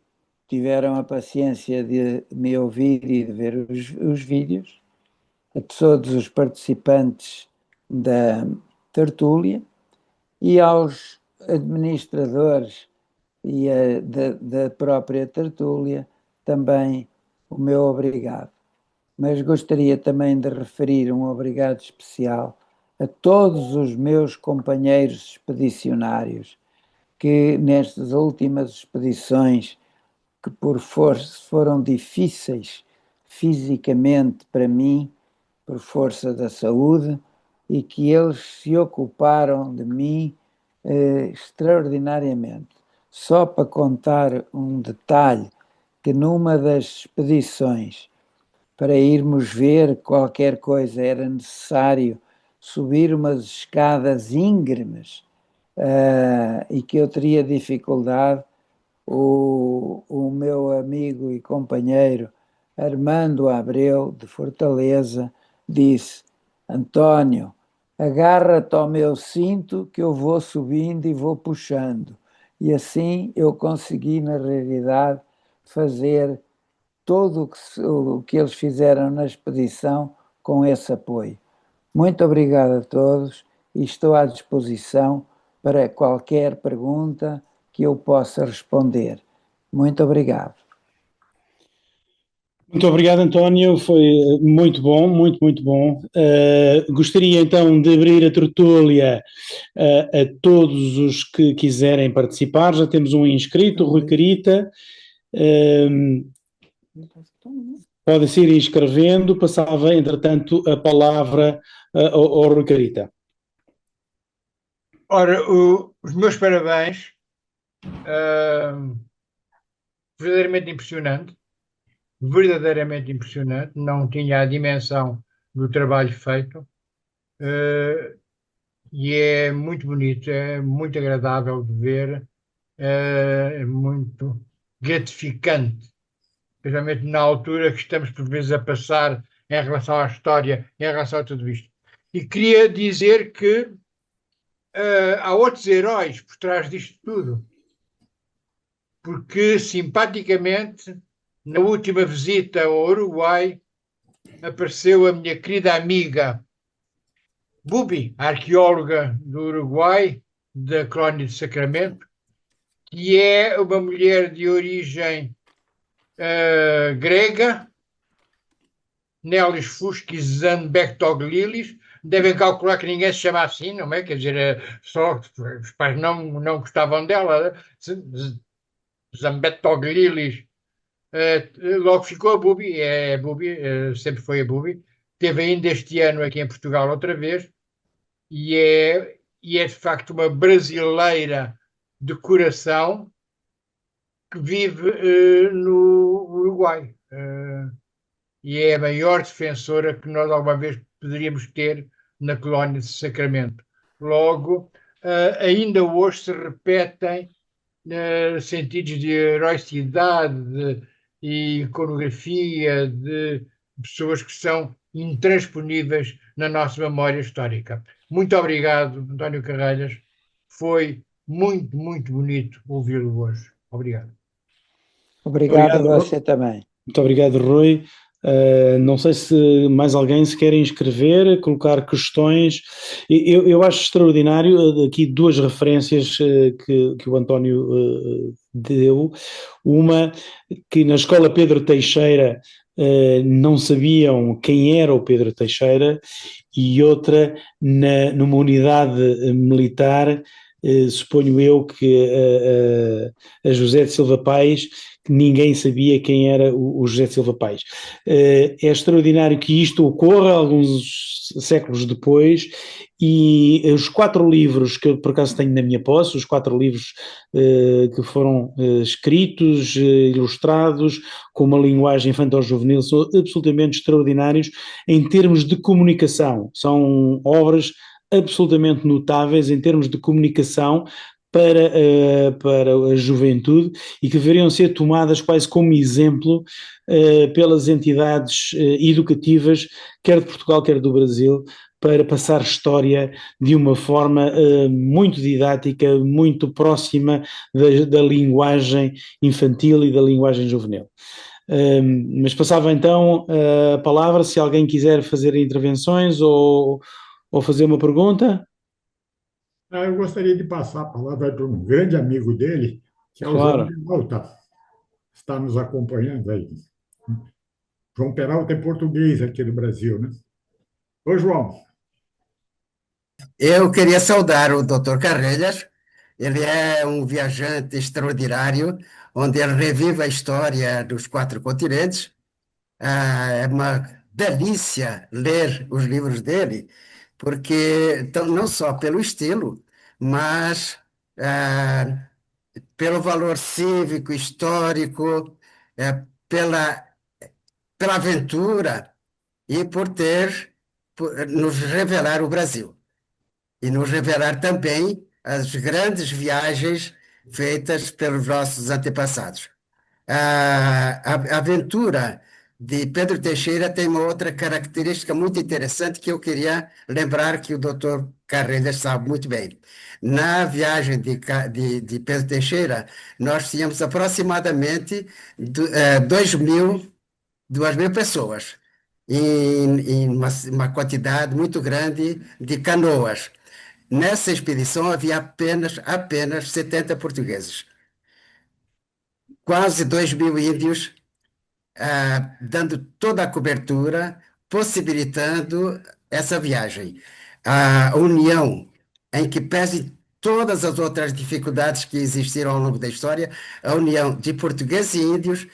tiveram a paciência de me ouvir e de ver os vídeos, a todos os participantes da tertúlia e aos administradores e da própria tertúlia também o meu obrigado. Mas gostaria também de referir um obrigado especial a todos os meus companheiros expedicionários que nestas últimas expedições, que por força foram difíceis fisicamente para mim, por força da saúde, e que eles se ocuparam de mim extraordinariamente. Só para contar um detalhe, que numa das expedições para irmos ver qualquer coisa era necessário subir umas escadas íngremes e que eu teria dificuldade, o meu amigo e companheiro Armando Abreu, de Fortaleza, disse: António, agarra-te ao meu cinto que eu vou subindo e vou puxando. E assim eu consegui, na realidade, fazer tudo o que eles fizeram na expedição com esse apoio. Muito obrigado a todos e estou à disposição para qualquer pergunta que eu possa responder. Muito obrigado. Muito obrigado, António, foi muito bom, muito bom. Gostaria então de abrir a tertúlia a todos os que quiserem participar. Já temos um inscrito, Rui Carita. Podem-se ir inscrevendo. Passava, entretanto, a palavra ao Rui Carita. Ora, os meus parabéns. Verdadeiramente impressionante. Verdadeiramente impressionante, não tinha a dimensão do trabalho feito e é muito bonito, é muito agradável de ver, é muito gratificante, especialmente na altura que estamos por vezes a passar em relação à história, em relação a tudo isto. E queria dizer que há outros heróis por trás disto tudo, porque simpaticamente na última visita ao Uruguai, apareceu a minha querida amiga Bubi, arqueóloga do Uruguai, da Colónia de Sacramento, que é uma mulher de origem grega, Nelis Fuskis Zanbektoglilis. Devem calcular que ninguém se chama assim, não é? Quer dizer, só os pais não gostavam dela. Zanbektoglilis. Logo ficou a Bubi, sempre foi a Bubi. Teve ainda este ano aqui em Portugal outra vez e é de facto uma brasileira de coração que vive no Uruguai e é a maior defensora que nós alguma vez poderíamos ter na Colónia de Sacramento. Logo, ainda hoje se repetem sentidos de heroicidade e iconografia de pessoas que são intransponíveis na nossa memória histórica. Muito obrigado, António Carrelhas. Foi muito bonito ouvi-lo hoje. Obrigado. Obrigado a você também. Muito obrigado, Rui. Não sei se mais alguém se quer inscrever, colocar questões. Eu acho extraordinário aqui duas referências que o António deu. Uma, que na escola Pedro Teixeira não sabiam quem era o Pedro Teixeira, e outra, numa unidade militar, suponho eu que a José de Silva Paes, que ninguém sabia quem era o José de Silva Paes. É extraordinário que isto ocorra alguns séculos depois, e os 4 livros que eu por acaso tenho na minha posse, os 4 livros que foram escritos, ilustrados, com uma linguagem infantil-juvenil, são absolutamente extraordinários em termos de comunicação. São obras absolutamente notáveis em termos de comunicação para a juventude, e que deveriam ser tomadas quase como exemplo pelas entidades educativas, quer de Portugal, quer do Brasil, para passar história de uma forma muito didática, muito próxima da linguagem infantil e da linguagem juvenil. Mas passava então a palavra, se alguém quiser fazer intervenções ou fazer uma pergunta. Eu gostaria de passar a palavra para um grande amigo dele, que é o Claro. João Peralta, está nos acompanhando aí. João Peralta é português aqui do Brasil, né? Ô, João. Eu queria saudar o Dr. Carrelhas. Ele é um viajante extraordinário, onde ele revive a história dos 4 continentes. É uma delícia ler os livros dele, porque então, não só pelo estilo, mas pelo valor cívico, histórico, pela aventura e por nos revelar o Brasil e nos revelar também as grandes viagens feitas pelos nossos antepassados. A aventura de Pedro Teixeira tem uma outra característica muito interessante que eu queria lembrar que o doutor Carreira sabe muito bem. Na viagem de Pedro Teixeira, nós tínhamos aproximadamente 2.000 pessoas, em uma quantidade muito grande de canoas. Nessa expedição havia apenas 70 portugueses. Quase 2.000 índios, dando toda a cobertura, possibilitando essa viagem. A união, em que pese todas as outras dificuldades que existiram ao longo da história, a união de portugueses e índios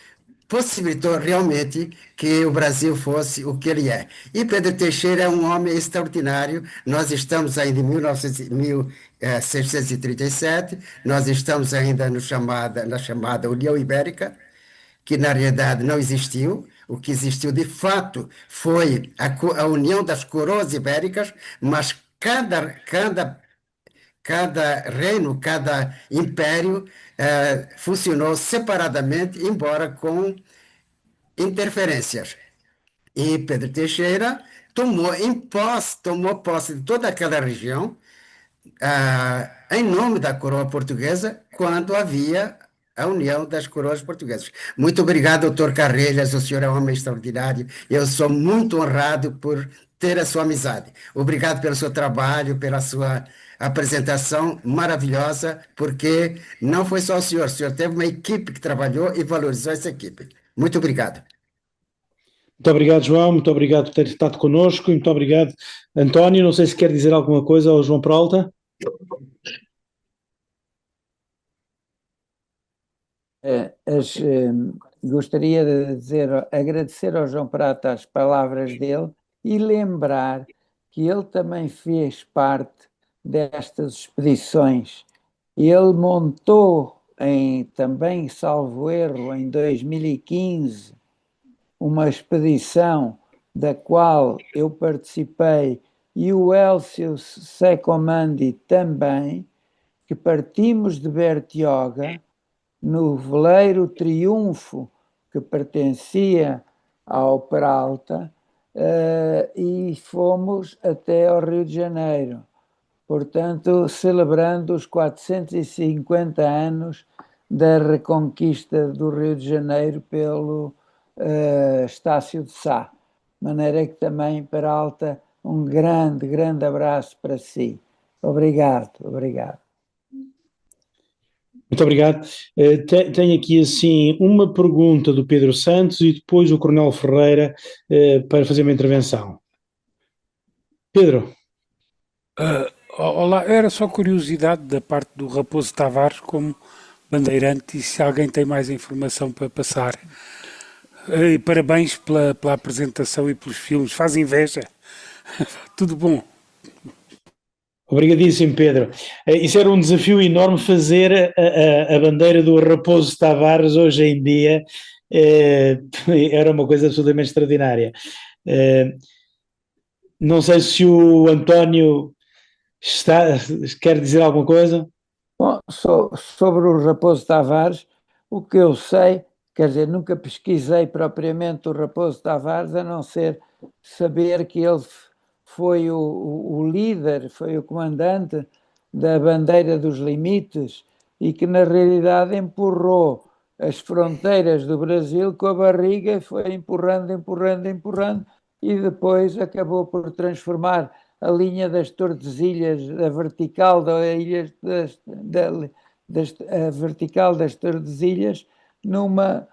possibilitou realmente que o Brasil fosse o que ele é. E Pedro Teixeira é um homem extraordinário. Nós estamos ainda em 1637, nós estamos ainda na chamada União Ibérica, que na realidade não existiu. O que existiu de fato foi a união das coroas ibéricas, mas cada reino, cada império funcionou separadamente, embora com interferências. E Pedro Teixeira tomou posse de toda aquela região, em nome da coroa portuguesa, quando havia a união das coroas portuguesas. Muito obrigado, doutor Carrelhas, o senhor é um homem extraordinário. Eu sou muito honrado por ter a sua amizade. Obrigado pelo seu trabalho, pela sua apresentação maravilhosa, porque não foi só o senhor teve uma equipe que trabalhou e valorizou essa equipe. Muito obrigado. Muito obrigado, João, muito obrigado por ter estado connosco e muito obrigado, António. Não sei se quer dizer alguma coisa ao João Peralta. Gostaria de agradecer ao João Peralta as palavras dele e lembrar que ele também fez parte destas expedições. Ele montou também, salvo erro, em 2015, uma expedição da qual eu participei e o Elcio Secomandi também, que partimos de Bertioga no veleiro Triunfo, que pertencia ao Peralta, e fomos até ao Rio de Janeiro. Portanto, celebrando os 450 anos da reconquista do Rio de Janeiro pelo Estácio de Sá. De maneira que também, Peralta, um grande, grande abraço para si. Obrigado. Muito obrigado. Tenho aqui assim uma pergunta do Pedro Santos e depois o Coronel Ferreira para fazer uma intervenção. Pedro. Olá, era só curiosidade da parte do Raposo Tavares como bandeirante e se alguém tem mais informação para passar. E parabéns pela apresentação e pelos filmes. Faz inveja. Tudo bom. Obrigadíssimo, Pedro. Isso era um desafio enorme fazer a bandeira do Raposo Tavares hoje em dia. Era uma coisa absolutamente extraordinária. Não sei se o António quer dizer alguma coisa. Bom, sobre o Raposo Tavares, o que eu sei, quer dizer, nunca pesquisei propriamente o Raposo Tavares, a não ser saber que ele foi o líder, foi o comandante da bandeira dos limites e que na realidade empurrou as fronteiras do Brasil com a barriga, foi empurrando e depois acabou por transformar a linha das Tordesilhas, a vertical das Tordesilhas numa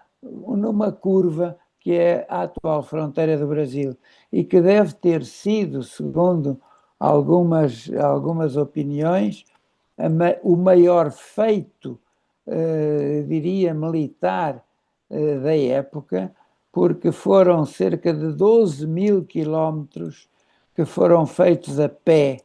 curva que é a atual fronteira do Brasil e que deve ter sido, segundo algumas opiniões, o maior feito, diria, militar da época, porque foram cerca de 12.000 quilómetros que foram feitos a pé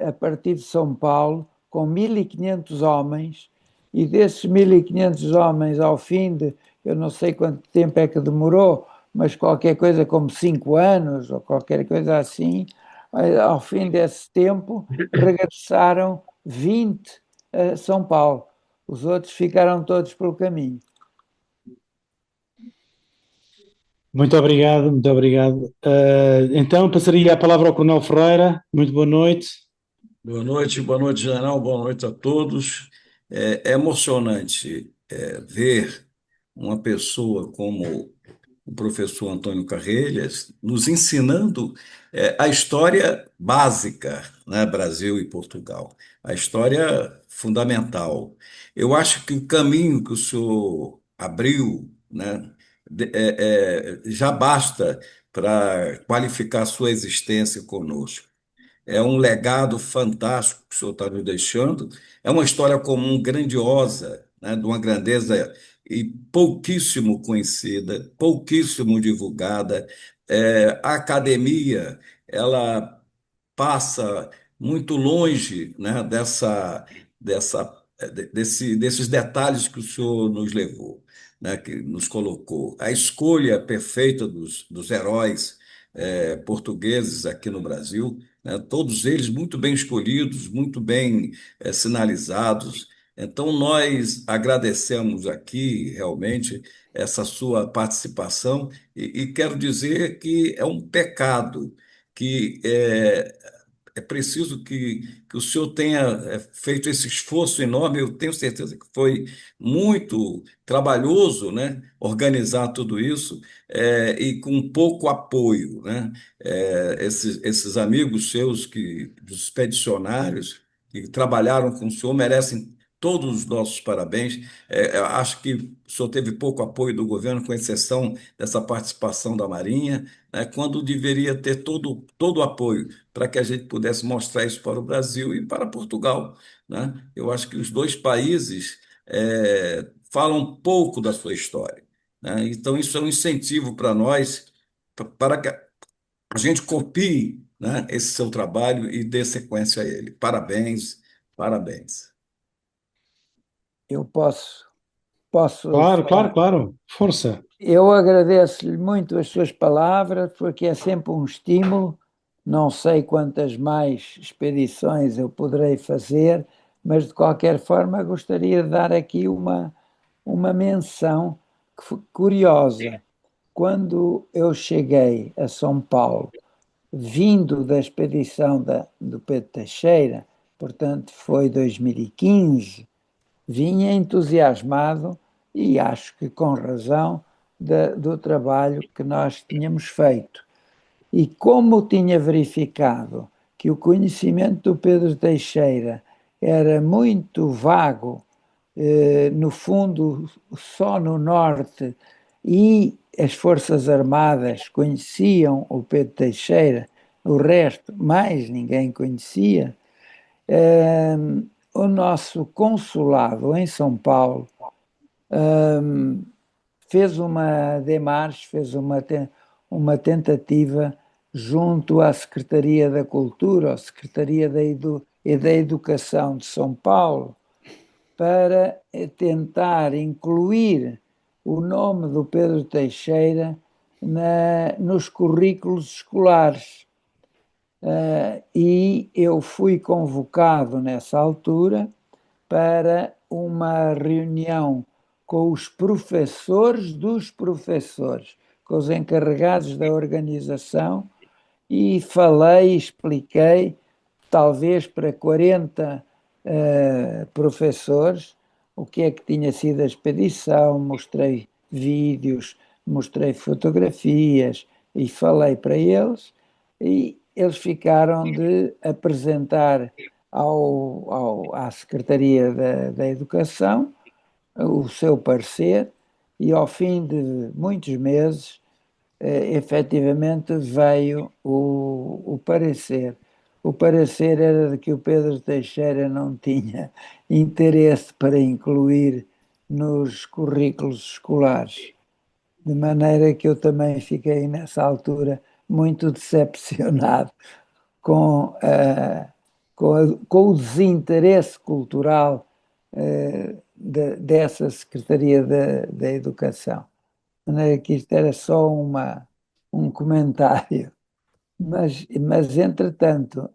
a partir de São Paulo, com 1.500 homens, e desses 1.500 homens, ao fim de, eu não sei quanto tempo é que demorou, mas qualquer coisa como 5 anos, ou qualquer coisa assim, ao fim desse tempo, regressaram 20 a São Paulo. Os outros ficaram todos pelo caminho. Muito obrigado, muito obrigado. Então, passaria a palavra ao Coronel Ferreira. Muito boa noite. Boa noite, general. Boa noite a todos. É emocionante ver uma pessoa como o professor Antônio Carrelhas nos ensinando a história básica, né, Brasil e Portugal, a história fundamental. Eu acho que o caminho que o senhor abriu, né, já basta para qualificar sua existência conosco. É um legado fantástico que o senhor está nos deixando. É uma história comum grandiosa, né, de uma grandeza e pouquíssimo conhecida, pouquíssimo divulgada. A academia, ela passa muito longe, né, desses detalhes que o senhor nos levou, né, que nos colocou. A escolha perfeita dos heróis portugueses aqui no Brasil, né, todos eles muito bem escolhidos, muito bem sinalizados. Então, nós agradecemos aqui realmente essa sua participação e quero dizer que é um pecado que é preciso que o senhor tenha feito esse esforço enorme. Eu tenho certeza que foi muito trabalhoso, né, organizar tudo isso, e com pouco apoio, né? Esses amigos seus, dos expedicionários, que trabalharam com o senhor, merecem todos os nossos parabéns. Eu acho que o senhor teve pouco apoio do governo, com exceção dessa participação da Marinha, né, quando deveria ter todo o apoio para que a gente pudesse mostrar isso para o Brasil e para Portugal, né? Eu acho que os dois países falam pouco da sua história, né? Então, isso é um incentivo para nós, para que a gente copie, né, esse seu trabalho e dê sequência a ele. Parabéns, parabéns. Eu posso Claro, falar. claro. Força. Eu agradeço-lhe muito as suas palavras, porque é sempre um estímulo. Não sei quantas mais expedições eu poderei fazer, mas de qualquer forma gostaria de dar aqui uma menção curiosa. Quando eu cheguei a São Paulo, vindo da expedição do Pedro Teixeira, portanto foi 2015, vinha entusiasmado, e acho que com razão, do trabalho que nós tínhamos feito. E como tinha verificado que o conhecimento do Pedro Teixeira era muito vago, no fundo só no norte, e as Forças Armadas conheciam o Pedro Teixeira, o resto mais ninguém conhecia, o nosso consulado em São Paulo fez uma demarche, fez uma tentativa junto à Secretaria da Cultura, à Secretaria da Educação de São Paulo, para tentar incluir o nome do Pedro Teixeira nos currículos escolares. E eu fui convocado nessa altura para uma reunião com os professores dos professores, com os encarregados da organização, e expliquei, talvez para 40 professores, o que é que tinha sido a expedição, mostrei vídeos, mostrei fotografias e falei para eles, e eles ficaram de apresentar à Secretaria da Educação o seu parecer, e ao fim de muitos meses, efetivamente veio o parecer. O parecer era de que o Pedro Teixeira não tinha interesse para incluir nos currículos escolares, de maneira que eu também fiquei nessa altura muito decepcionado com, com o desinteresse cultural dessa Secretaria da Educação. De maneira que isto era só um comentário. Mas entretanto,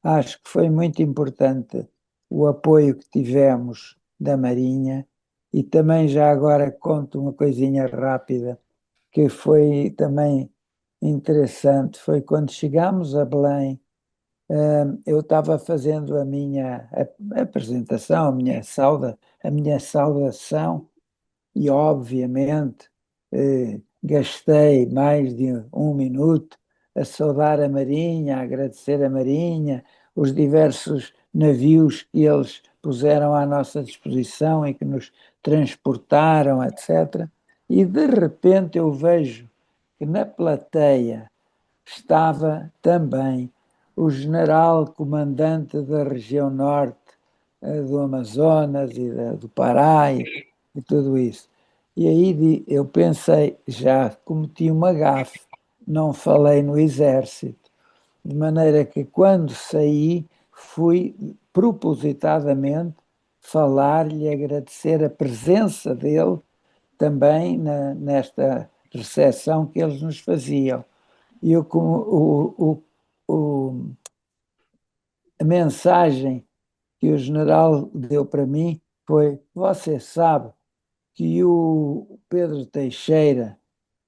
acho que foi muito importante o apoio que tivemos da Marinha, e também já agora conto uma coisinha rápida que foi também interessante. Foi quando chegámos a Belém, eu estava fazendo a minha apresentação, a minha saudação, e obviamente gastei mais de um minuto a saudar a Marinha, a agradecer a Marinha, os diversos navios que eles puseram à nossa disposição e que nos transportaram, etc. E de repente eu vejo que na plateia estava também o general comandante da região norte do Amazonas e do Pará e tudo isso. E aí eu pensei, já cometi uma gafe, não falei no exército, de maneira que quando saí fui propositadamente falar-lhe e agradecer a presença dele também nesta recepção que eles nos faziam. E eu, a mensagem que o general deu para mim foi: você sabe que o Pedro Teixeira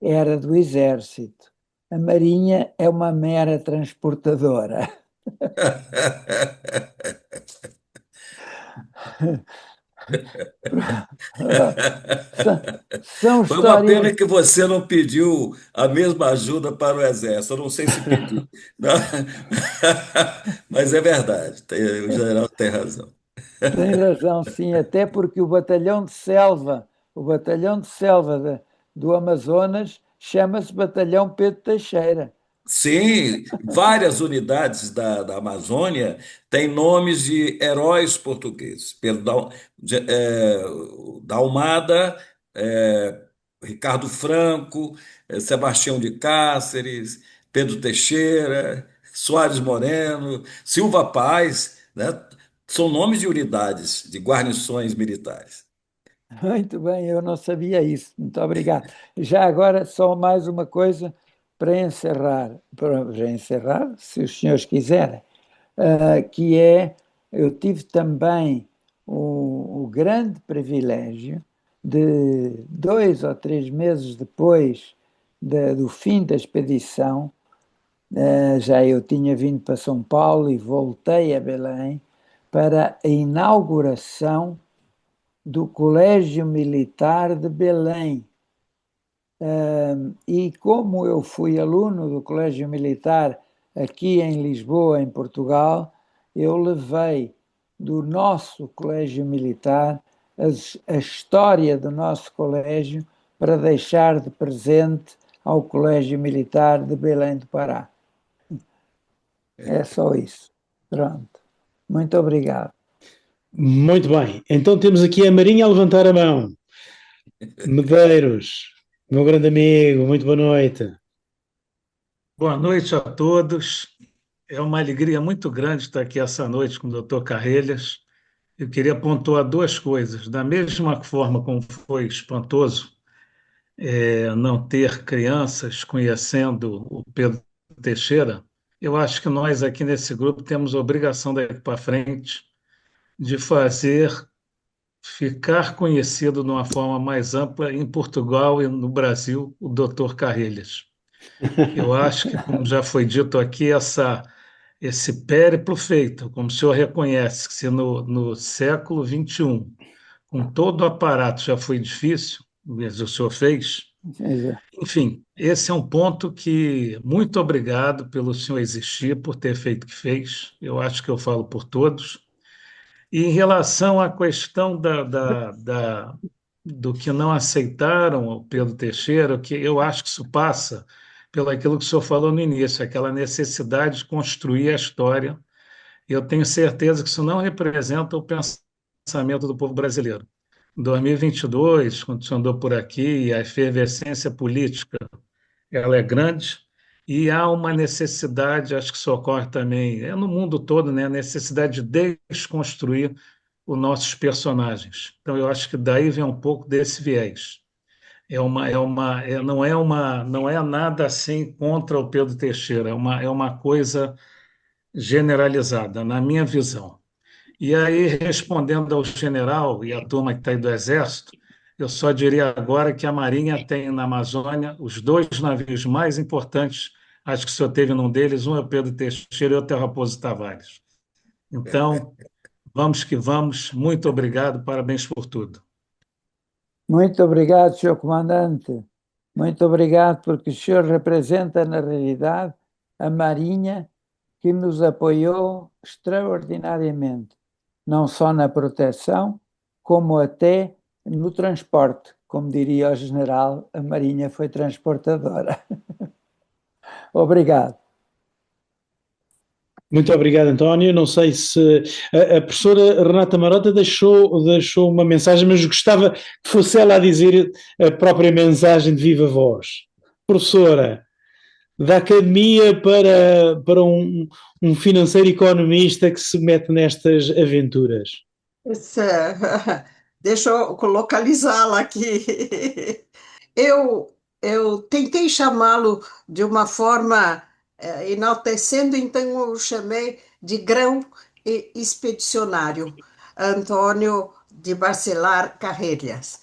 era do Exército, a Marinha é uma mera transportadora. São Foi uma pena histórias. que você não pediu a mesma ajuda para o Exército. Eu não sei se pediu. Não. Mas é verdade, o general tem razão. Tem razão, sim, até porque o batalhão de selva do Amazonas chama-se Batalhão Pedro Teixeira. Sim, várias unidades da Amazônia têm nomes de heróis portugueses. Dalmada, Ricardo Franco, Sebastião de Cáceres, Pedro Teixeira, Soares Moreno, Silva Paz, né? São nomes de unidades, de guarnições militares. Muito bem, eu não sabia isso. Muito obrigado. Já agora, só mais uma coisa para encerrar, se os senhores quiserem, que é, eu tive também o grande privilégio de 2 ou 3 meses depois do fim da expedição, já eu tinha vindo para São Paulo e voltei a Belém para a inauguração do Colégio Militar de Belém. E como eu fui aluno do Colégio Militar aqui em Lisboa, em Portugal, eu levei do nosso Colégio Militar a história do nosso colégio para deixar de presente ao Colégio Militar de Belém do Pará. É só isso. Pronto. Muito obrigado. Muito bem. Então temos aqui a Marinha a levantar a mão. Medeiros, meu grande amigo, muito boa noite. Boa noite a todos. É uma alegria muito grande estar aqui essa noite com o Dr. Carrelhas. Eu queria pontuar duas coisas. Da mesma forma como foi espantoso não ter crianças conhecendo o Pedro Teixeira, eu acho que nós aqui nesse grupo temos a obrigação daqui para frente de fazer ficar conhecido de uma forma mais ampla em Portugal e no Brasil o Dr. Carrelhas. Eu acho que, como já foi dito aqui, esse périplo feito, como o senhor reconhece, que se no século XXI, com todo o aparato já foi difícil, mas o senhor fez. Enfim, esse é um ponto que, muito obrigado pelo senhor existir, por ter feito o que fez. Eu acho que eu falo por todos. E em relação à questão do que não aceitaram o Pedro Teixeira, que eu acho que isso passa pelo aquilo que o senhor falou no início, aquela necessidade de construir a história. Eu tenho certeza que isso não representa o pensamento do povo brasileiro. Em 2022, quando o senhor andou por aqui, a efervescência política ela é grande e há uma necessidade, acho que isso ocorre também, no mundo todo, né, a necessidade de desconstruir os nossos personagens. Então, eu acho que daí vem um pouco desse viés. Não é nada assim contra o Pedro Teixeira, é uma coisa generalizada, na minha visão. E aí, respondendo ao general e à turma que está aí do Exército, eu só diria agora que a Marinha tem na Amazônia os dois navios mais importantes, acho que o senhor teve num deles, um é o Pedro Teixeira e outro é o Raposo Tavares. Então, vamos que vamos, muito obrigado, parabéns por tudo. Muito obrigado, Sr. Comandante. Muito obrigado, porque o senhor representa, na realidade, a Marinha que nos apoiou extraordinariamente, não só na proteção, como até no transporte. Como diria o general, a Marinha foi transportadora. Obrigado. Muito obrigado, António. Não sei se a professora Renata Marota deixou uma mensagem, mas gostava que fosse ela a dizer a própria mensagem de viva voz. Professora, da academia para um financeiro economista que se mete nestas aventuras. Deixa eu localizá-la aqui. Eu tentei chamá-lo de uma forma enaltecendo, então eu chamei de grão expedicionário, Antônio de Barcelar Carrelhas.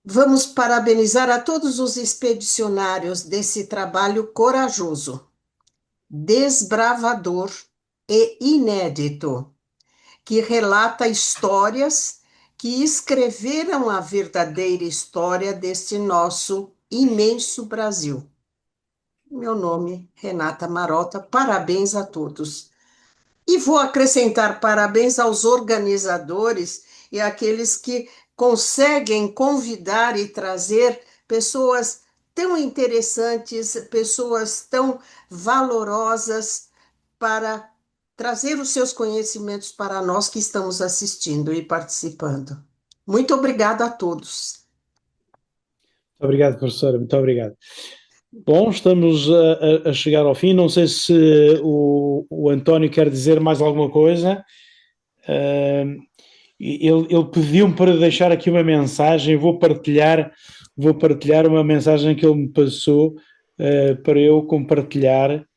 Vamos parabenizar a todos os expedicionários desse trabalho corajoso, desbravador e inédito, que relata histórias que escreveram a verdadeira história deste nosso imenso Brasil. Meu nome, Renata Marota, parabéns a todos. E vou acrescentar parabéns aos organizadores e àqueles que conseguem convidar e trazer pessoas tão interessantes, pessoas tão valorosas para trazer os seus conhecimentos para nós que estamos assistindo e participando. Muito obrigada a todos. Muito obrigado, professora, muito obrigado. Bom, estamos a chegar ao fim. Não sei se o António quer dizer mais alguma coisa. Ele pediu-me para deixar aqui uma mensagem. Vou partilhar uma mensagem que ele me passou para eu compartilhar,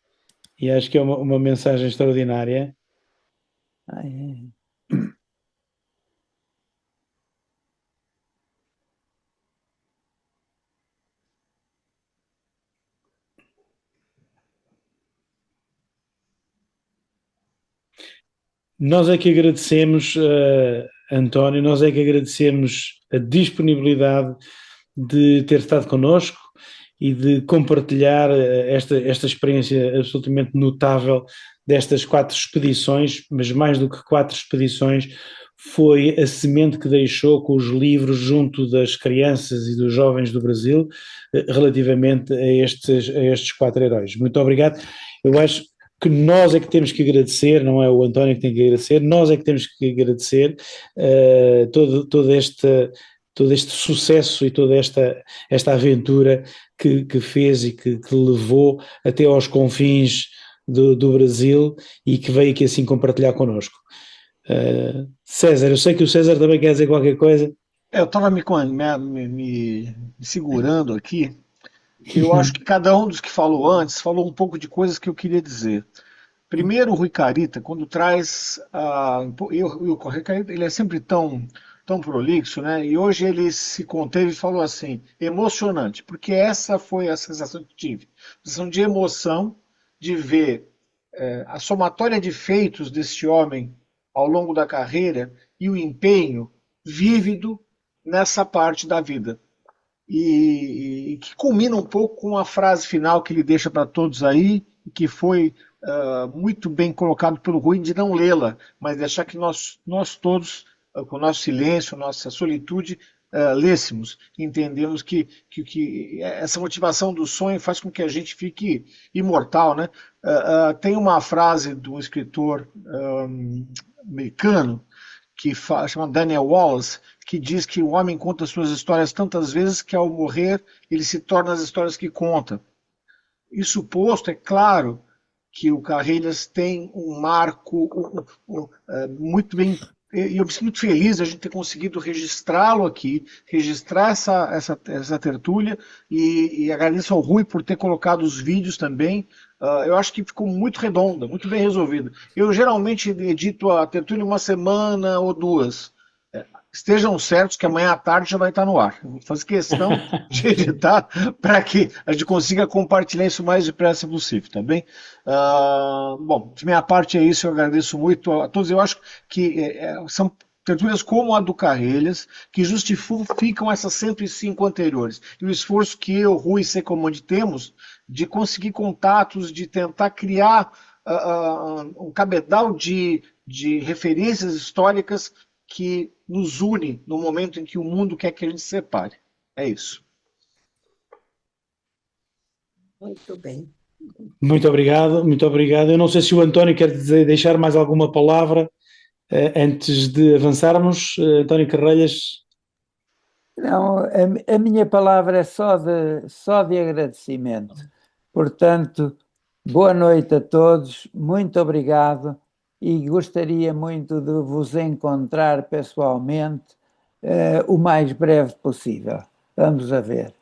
e acho que é uma mensagem extraordinária. Nós é que agradecemos, António, nós é que agradecemos a disponibilidade de ter estado connosco e de compartilhar esta experiência absolutamente notável destas 4 expedições, mas mais do que 4 expedições, foi a semente que deixou com os livros junto das crianças e dos jovens do Brasil relativamente a estes 4 heróis. Muito obrigado. Eu acho que nós é que temos que agradecer, não é o António que tem que agradecer, nós é que temos que agradecer todo este sucesso e toda esta aventura que fez e que levou até aos confins do Brasil e que veio aqui assim compartilhar connosco. César, eu sei que o César também quer dizer qualquer coisa. Eu estava me segurando aqui. Eu acho que cada um dos que falou antes falou um pouco de coisas que eu queria dizer. Primeiro, o Rui Carita, quando traz o Rui Carita, ele é sempre tão prolixo, né? E hoje ele se conteve e falou assim, emocionante, porque essa foi a sensação que tive. A sensação de emoção de ver a somatória de feitos desse homem ao longo da carreira e o empenho vívido nessa parte da vida. E que culmina um pouco com a frase final que ele deixa para todos aí, que foi muito bem colocado pelo Rui, de não lê-la, mas deixar que nós todos, com o nosso silêncio, nossa solitude, lêssemos, entendemos que essa motivação do sonho faz com que a gente fique imortal, né? Tem uma frase de um escritor americano chama Daniel Wallace, que diz que o homem conta suas histórias tantas vezes que ao morrer ele se torna as histórias que conta. Isso posto, é claro que o Carreiras tem um marco muito bem, e eu me sinto muito feliz de a gente ter conseguido registrá-lo aqui, registrar essa tertúlia, e agradeço ao Rui por ter colocado os vídeos também. Eu acho que ficou muito redonda, muito bem resolvida. Eu geralmente edito a tertúlia uma semana ou duas. Estejam certos que amanhã à tarde já vai estar no ar. Eu vou fazer questão de editar para que a gente consiga compartilhar isso o mais depressa possível, tá bem? Bom, de minha parte é isso, eu agradeço muito a todos. Eu acho que são tertúlias como a do Carreiras que justificam essas 105 anteriores. E o esforço que eu, Rui e Secomandi temos de conseguir contatos, de tentar criar um cabedal de referências históricas que nos une no momento em que o mundo quer que a gente se separe. É isso. Muito bem. Muito obrigado, muito obrigado. Eu não sei se o António quer deixar mais alguma palavra antes de avançarmos. António Carreiras. Não, a minha palavra é só de agradecimento. Portanto, boa noite a todos, muito obrigado. E gostaria muito de vos encontrar pessoalmente o mais breve possível. Vamos a ver.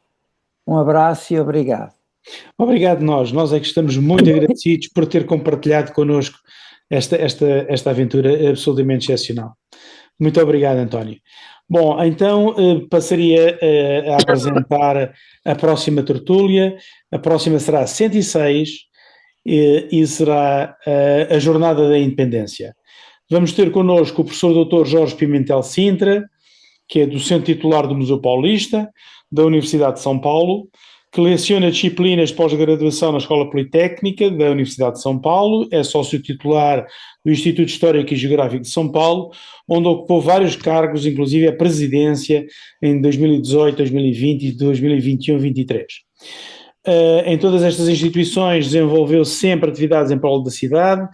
Um abraço e obrigado. Obrigado nós é que estamos muito agradecidos por ter compartilhado connosco esta aventura absolutamente excepcional. Muito obrigado, António. Bom, então passaria a apresentar a próxima tertúlia. A próxima será a 106, e será a Jornada da Independência. Vamos ter connosco o professor Dr. Jorge Pimentel Sintra, que é docente titular do Museu Paulista, da Universidade de São Paulo, que leciona disciplinas de pós-graduação na Escola Politécnica da Universidade de São Paulo, é sócio titular do Instituto Histórico e Geográfico de São Paulo, onde ocupou vários cargos, inclusive a presidência em 2018, 2020 e 2021-23. Em todas estas instituições desenvolveu sempre atividades em prol da cidade,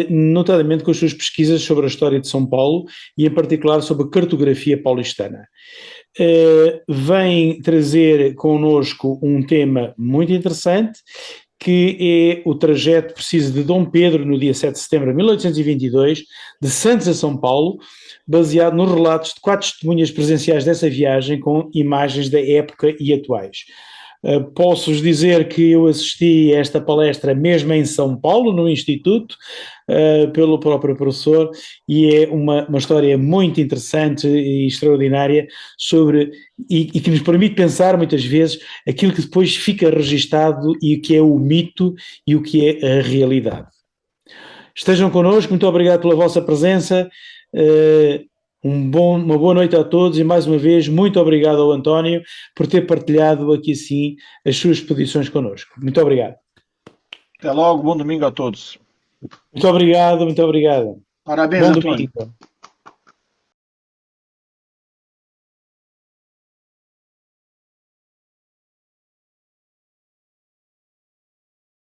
notadamente com as suas pesquisas sobre a história de São Paulo e em particular sobre a cartografia paulistana. Vem trazer connosco um tema muito interessante, que é o trajeto preciso de Dom Pedro no dia 7 de setembro de 1822, de Santos a São Paulo, baseado nos relatos de 4 testemunhas presenciais dessa viagem com imagens da época e atuais. Posso-vos dizer que eu assisti a esta palestra mesmo em São Paulo, no Instituto, pelo próprio professor, e é uma história muito interessante e extraordinária e que nos permite pensar muitas vezes aquilo que depois fica registado e o que é o mito e o que é a realidade. Estejam connosco, muito obrigado pela vossa presença. Uma boa noite a todos e mais uma vez muito obrigado ao António por ter partilhado aqui assim as suas exposições connosco. Muito obrigado. Até logo, bom domingo a todos. Muito obrigado, muito obrigado. Parabéns, bom Antônio. Domingo.